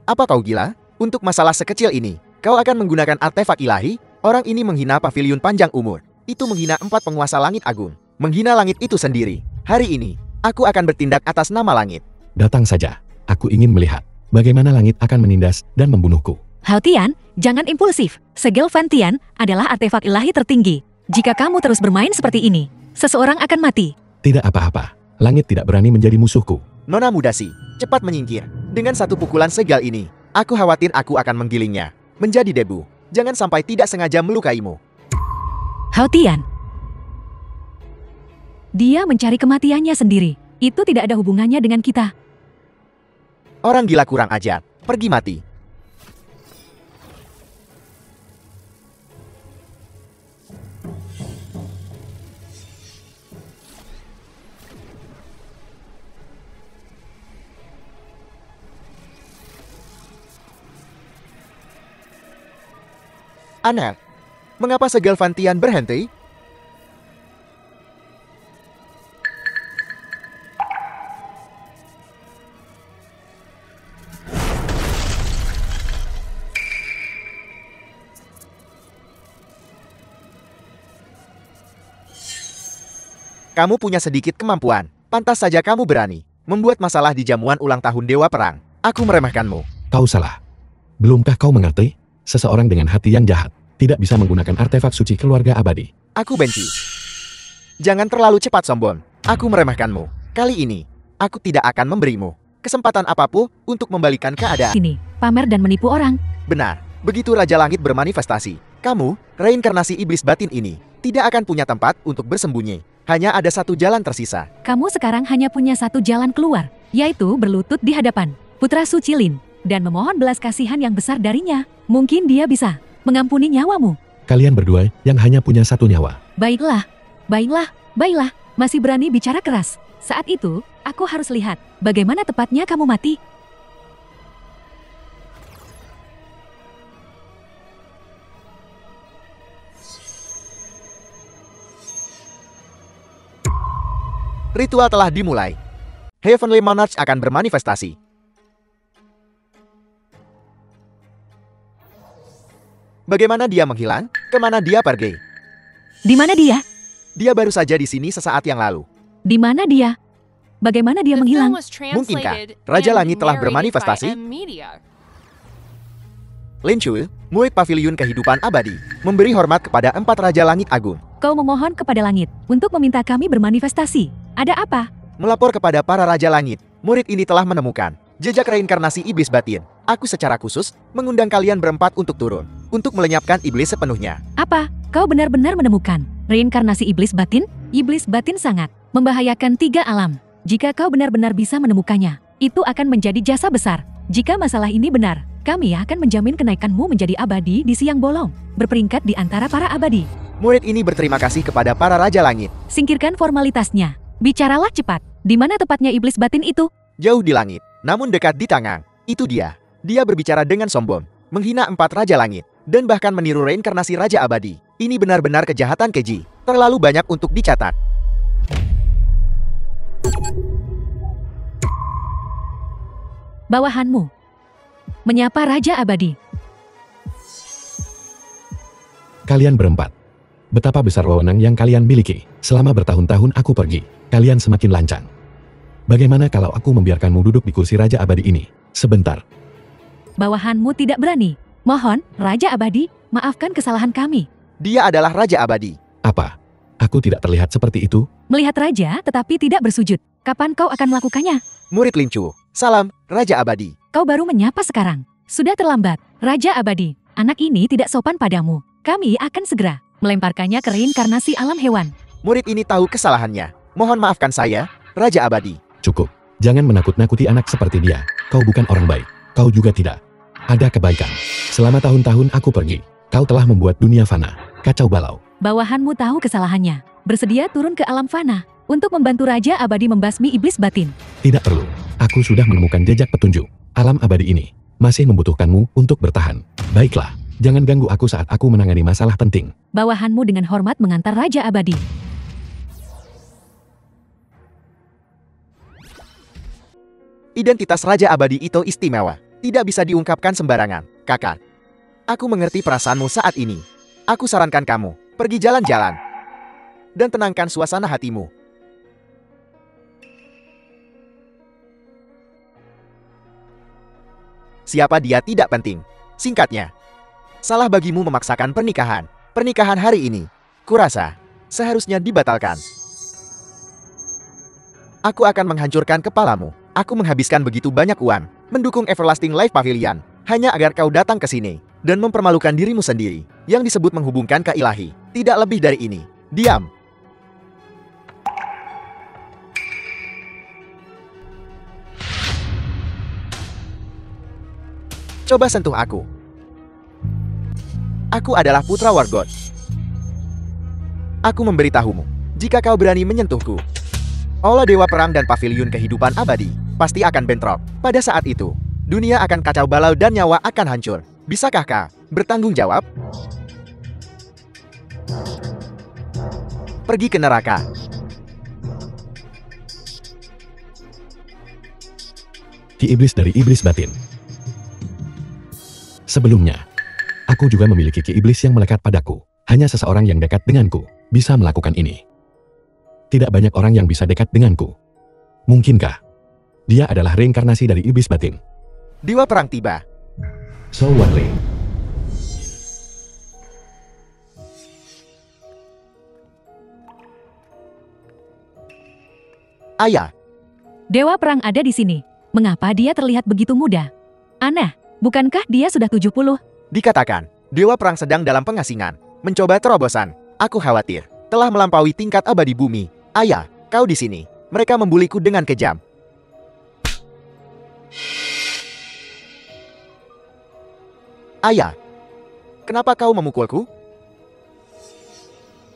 Apa kau gila? Untuk masalah sekecil ini, kau akan menggunakan artefak ilahi? Orang ini menghina pavilion panjang umur. Itu menghina 4 penguasa langit agung. Menghina langit itu sendiri. Hari ini, aku akan bertindak atas nama langit. Datang saja. Aku ingin melihat bagaimana langit akan menindas dan membunuhku. Hao Tian, jangan impulsif. Segalvantian adalah artefak ilahi tertinggi. Jika kamu terus bermain seperti ini, seseorang akan mati. Tidak apa-apa. Langit tidak berani menjadi musuhku. Nona Mudasi, cepat menyingkir. Dengan 1 pukulan segal ini, aku khawatir aku akan menggilingnya menjadi debu. Jangan sampai tidak sengaja melukaimu. Hao Tian. Dia mencari kematiannya sendiri. Itu tidak ada hubungannya dengan kita. Orang gila kurang ajar. Pergi mati. Aneh. Mengapa Segalvantian berhenti? Kamu punya sedikit kemampuan. Pantas saja kamu berani membuat masalah di jamuan ulang tahun Dewa Perang. Aku meremehkanmu. Kau salah. Belumkah kau mengerti? Seseorang dengan hati yang jahat tidak bisa menggunakan artefak suci keluarga abadi. Aku benci. Jangan terlalu cepat sombong. Aku meremehkanmu. Kali ini, aku tidak akan memberimu kesempatan apapun untuk membalikan keadaan. Sini, pamer dan menipu orang. Benar. Begitu Raja Langit bermanifestasi, kamu, reinkarnasi iblis batin ini, tidak akan punya tempat untuk bersembunyi. Hanya ada satu jalan tersisa. Kamu sekarang hanya punya satu jalan keluar, yaitu berlutut di hadapan Putra Suci Lin dan memohon belas kasihan yang besar darinya. Mungkin dia bisa mengampuni nyawamu. Kalian berdua yang hanya punya satu nyawa. Baiklah, baiklah, masih berani bicara keras. Saat itu, aku harus lihat bagaimana tepatnya kamu mati. Ritual telah dimulai. Heavenly Monarch akan bermanifestasi. Bagaimana dia menghilang? Kemana dia pergi? Di mana dia? Dia baru saja di sini sesaat yang lalu. Di mana dia? Bagaimana dia The film menghilang? was translated Raja and Langit telah narrated bermanifestasi? by M-Media. Lin Chul, murid pavilion kehidupan abadi, memberi hormat kepada 4 Raja Langit Agung. Kau memohon kepada langit untuk meminta kami bermanifestasi. Ada apa? Melapor kepada para Raja Langit, murid ini telah menemukan jejak reinkarnasi iblis batin. Aku secara khusus mengundang kalian berempat untuk turun, untuk melenyapkan iblis sepenuhnya. Apa? Kau benar-benar menemukan reinkarnasi iblis batin? Iblis batin sangat membahayakan 3 alam. Jika kau benar-benar bisa menemukannya, itu akan menjadi jasa besar. Jika masalah ini benar, kami akan menjamin kenaikanmu menjadi abadi di siang bolong, berperingkat di antara para abadi. Murid ini berterima kasih kepada para Raja Langit. Singkirkan formalitasnya. Bicaralah cepat. Di mana tepatnya iblis batin itu? Jauh di langit, namun dekat di tangan. Itu dia. Dia berbicara dengan sombong, menghina 4 Raja Langit, dan bahkan meniru reinkarnasi Raja Abadi. Ini benar-benar kejahatan keji. Terlalu banyak untuk dicatat. Bawahanmu. Menyapa Raja Abadi. Kalian berempat. Betapa besar wewenang yang kalian miliki. Selama bertahun-tahun aku pergi, kalian semakin lancang. Bagaimana kalau aku membiarkanmu duduk di kursi Raja Abadi ini? Sebentar. Bawahanmu tidak berani. Mohon, Raja Abadi, maafkan kesalahan kami. Dia adalah Raja Abadi. Apa? Aku tidak terlihat seperti itu? Melihat Raja tetapi tidak bersujud. Kapan kau akan melakukannya? Murid Lin Chu, salam, Raja Abadi. Kau baru menyapa sekarang. Sudah terlambat. Raja Abadi, anak ini tidak sopan padamu. Kami akan segera melemparkannya ke reinkarnasi alam hewan. Murid ini tahu kesalahannya. Mohon maafkan saya, Raja Abadi. Cukup. Jangan menakut-nakuti anak seperti dia. Kau bukan orang baik. Kau juga tidak ada kebaikan. Selama tahun-tahun aku pergi, kau telah membuat dunia fana. Kacau balau. Bawahanmu tahu kesalahannya. Bersedia turun ke alam fana untuk membantu Raja Abadi membasmi iblis batin. Tidak perlu. Aku sudah menemukan jejak petunjuk. Alam abadi ini masih membutuhkanmu untuk bertahan. Baiklah, jangan ganggu aku saat aku menangani masalah penting. Bawahanmu dengan hormat mengantar Raja Abadi. Identitas Raja Abadi itu istimewa. Tidak bisa diungkapkan sembarangan, kakak. Aku mengerti perasaanmu saat ini. Aku sarankan kamu, pergi jalan-jalan. Dan tenangkan suasana hatimu. Siapa dia tidak penting. Singkatnya, salah bagimu memaksakan pernikahan. Pernikahan hari ini, kurasa, seharusnya dibatalkan. Aku akan menghancurkan kepalamu. Aku menghabiskan begitu banyak uang mendukung Everlasting Life Pavilion hanya agar kau datang ke sini dan mempermalukan dirimu sendiri yang disebut menghubungkan ke ilahi. Tidak lebih dari ini. Diam. Coba sentuh aku. Aku adalah putra Wargod. Aku memberitahumu, jika kau berani menyentuhku, Aula Dewa Perang dan Pavilion Kehidupan Abadi pasti akan bentrok. Pada saat itu, dunia akan kacau balau dan nyawa akan hancur. Bisakah kau bertanggung jawab? Pergi ke neraka. Ki iblis dari iblis batin. Sebelumnya, aku juga memiliki ki iblis yang melekat padaku. Hanya seseorang yang dekat denganku bisa melakukan ini. Tidak banyak orang yang bisa dekat denganku. Mungkinkah dia adalah reinkarnasi dari iblis batin? Dewa perang tiba. So what, Ray? Ayah, Dewa perang ada di sini. Mengapa dia terlihat begitu muda? Aneh, bukankah dia sudah 70? dikatakan, Dewa perang sedang dalam pengasingan. Mencoba terobosan. Aku khawatir telah melampaui tingkat abadi bumi. Ayah, kau di sini. Mereka membuliku dengan kejam. Ayah, kenapa kau memukulku?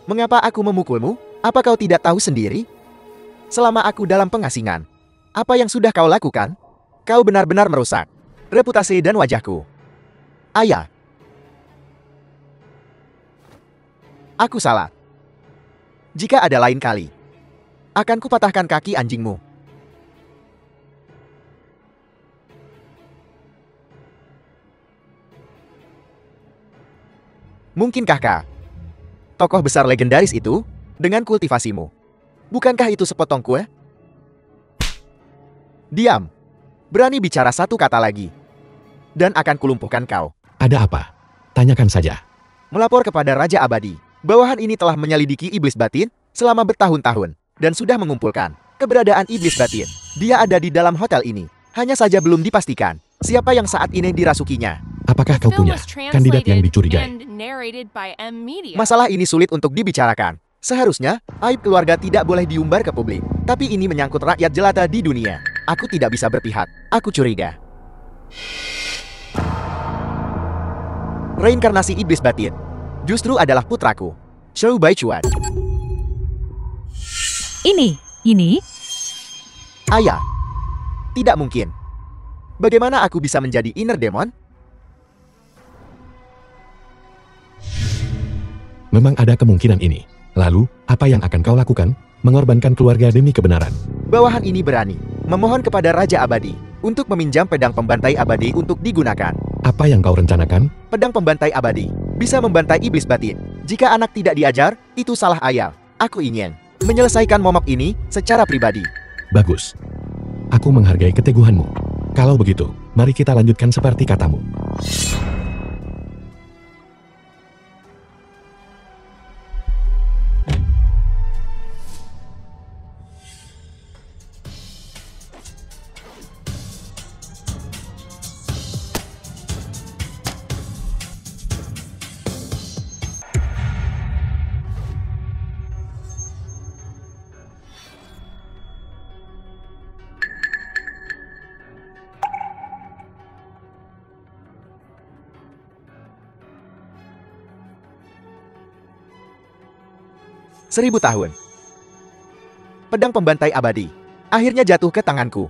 Mengapa aku memukulmu? Apa kau tidak tahu sendiri? Selama aku dalam pengasingan, apa yang sudah kau lakukan? Kau benar-benar merusak reputasi dan wajahku. Ayah, aku salah. Jika ada lain kali, akan kupatahkan kaki anjingmu. Mungkinkah kau, tokoh besar legendaris itu, dengan kultivasimu? Bukankah itu sepotong kue? Diam. Berani bicara satu kata lagi, dan akan kulumpuhkan kau. Ada apa? Tanyakan saja. Melapor kepada Raja Abadi. Bawahan ini telah menyelidiki iblis batin selama bertahun-tahun, dan sudah mengumpulkan keberadaan iblis batin. Dia ada di dalam hotel ini. Hanya saja belum dipastikan siapa yang saat ini dirasukinya. Apakah kau punya kandidat yang dicurigai? Masalah ini sulit untuk dibicarakan. Seharusnya, aib keluarga tidak boleh diumbar ke publik. Tapi ini menyangkut rakyat jelata di dunia. Aku tidak bisa berpihak. Aku curiga. Reinkarnasi iblis batin justru adalah putraku, Shou Baichuan. Ini? Ayah, tidak mungkin. Bagaimana aku bisa menjadi inner demon? Memang ada kemungkinan ini. Lalu, apa yang akan kau lakukan? Mengorbankan keluarga demi kebenaran. Bawahan ini berani memohon kepada Raja Abadi untuk meminjam pedang pembantai abadi untuk digunakan. Apa yang kau rencanakan? Pedang pembantai abadi bisa membantai iblis batin. Jika anak tidak diajar, itu salah ayah. Aku ingin menyelesaikan momok ini secara pribadi. Bagus. Aku menghargai keteguhanmu. Kalau begitu, mari kita lanjutkan seperti katamu. Seribu tahun. Pedang pembantai abadi akhirnya jatuh ke tanganku.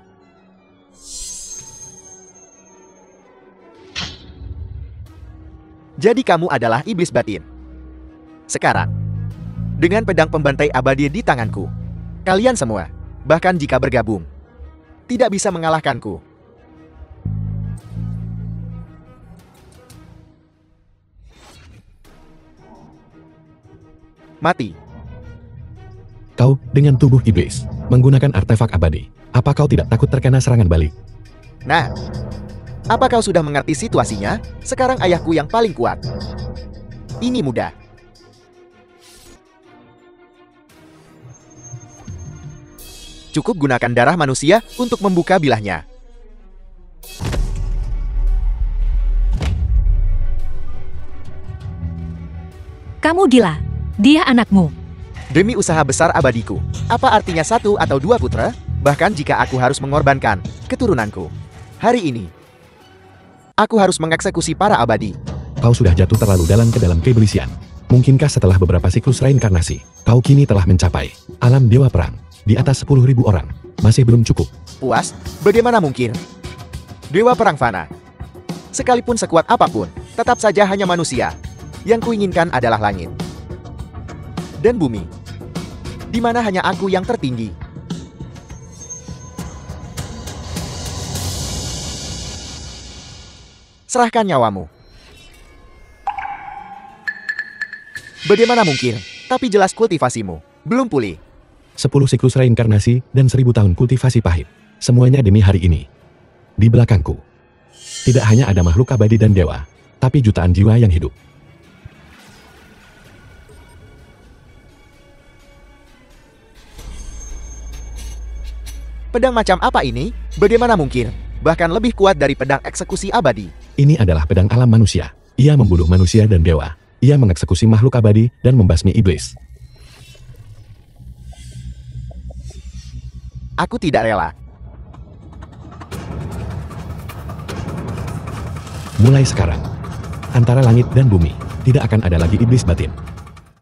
Jadi kamu adalah iblis batin. Sekarang, dengan pedang pembantai abadi di tanganku, kalian semua, bahkan jika bergabung, tidak bisa mengalahkanku. Mati. Kau, dengan tubuh iblis, menggunakan artefak abadi. Apa kau tidak takut terkena serangan balik? Nah, apa kau sudah mengerti situasinya? Sekarang ayahku yang paling kuat. Ini mudah. Cukup gunakan darah manusia untuk membuka bilahnya. Kamu gila. Dia anakmu. Demi usaha besar abadiku, apa artinya 1 atau 2 putra? Bahkan jika aku harus mengorbankan keturunanku. Hari ini, aku harus mengeksekusi para abadi. Kau sudah jatuh terlalu dalam ke dalam keiblisian. Mungkinkah setelah beberapa siklus reinkarnasi, kau kini telah mencapai alam dewa perang di atas 10.000 orang? Masih belum cukup. Puas? Bagaimana mungkin? Dewa perang fana. Sekalipun sekuat apapun, tetap saja hanya manusia. Yang kuinginkan adalah langit. dan bumi. Di mana hanya aku yang tertinggi. Serahkan nyawamu. Bagaimana mungkin? Tapi jelas kultivasimu belum pulih. 10 siklus reinkarnasi dan 1000 tahun kultivasi pahit. Semuanya demi hari ini. Di belakangku. Tidak hanya ada makhluk abadi dan dewa, tapi jutaan jiwa yang hidup. Pedang macam apa ini? Bagaimana mungkin? Bahkan lebih kuat dari pedang eksekusi abadi. Ini adalah pedang alam manusia. Ia membunuh manusia dan dewa. Ia mengeksekusi makhluk abadi dan membasmi iblis. Aku tidak rela. Mulai sekarang, antara langit dan bumi, tidak akan ada lagi iblis batin.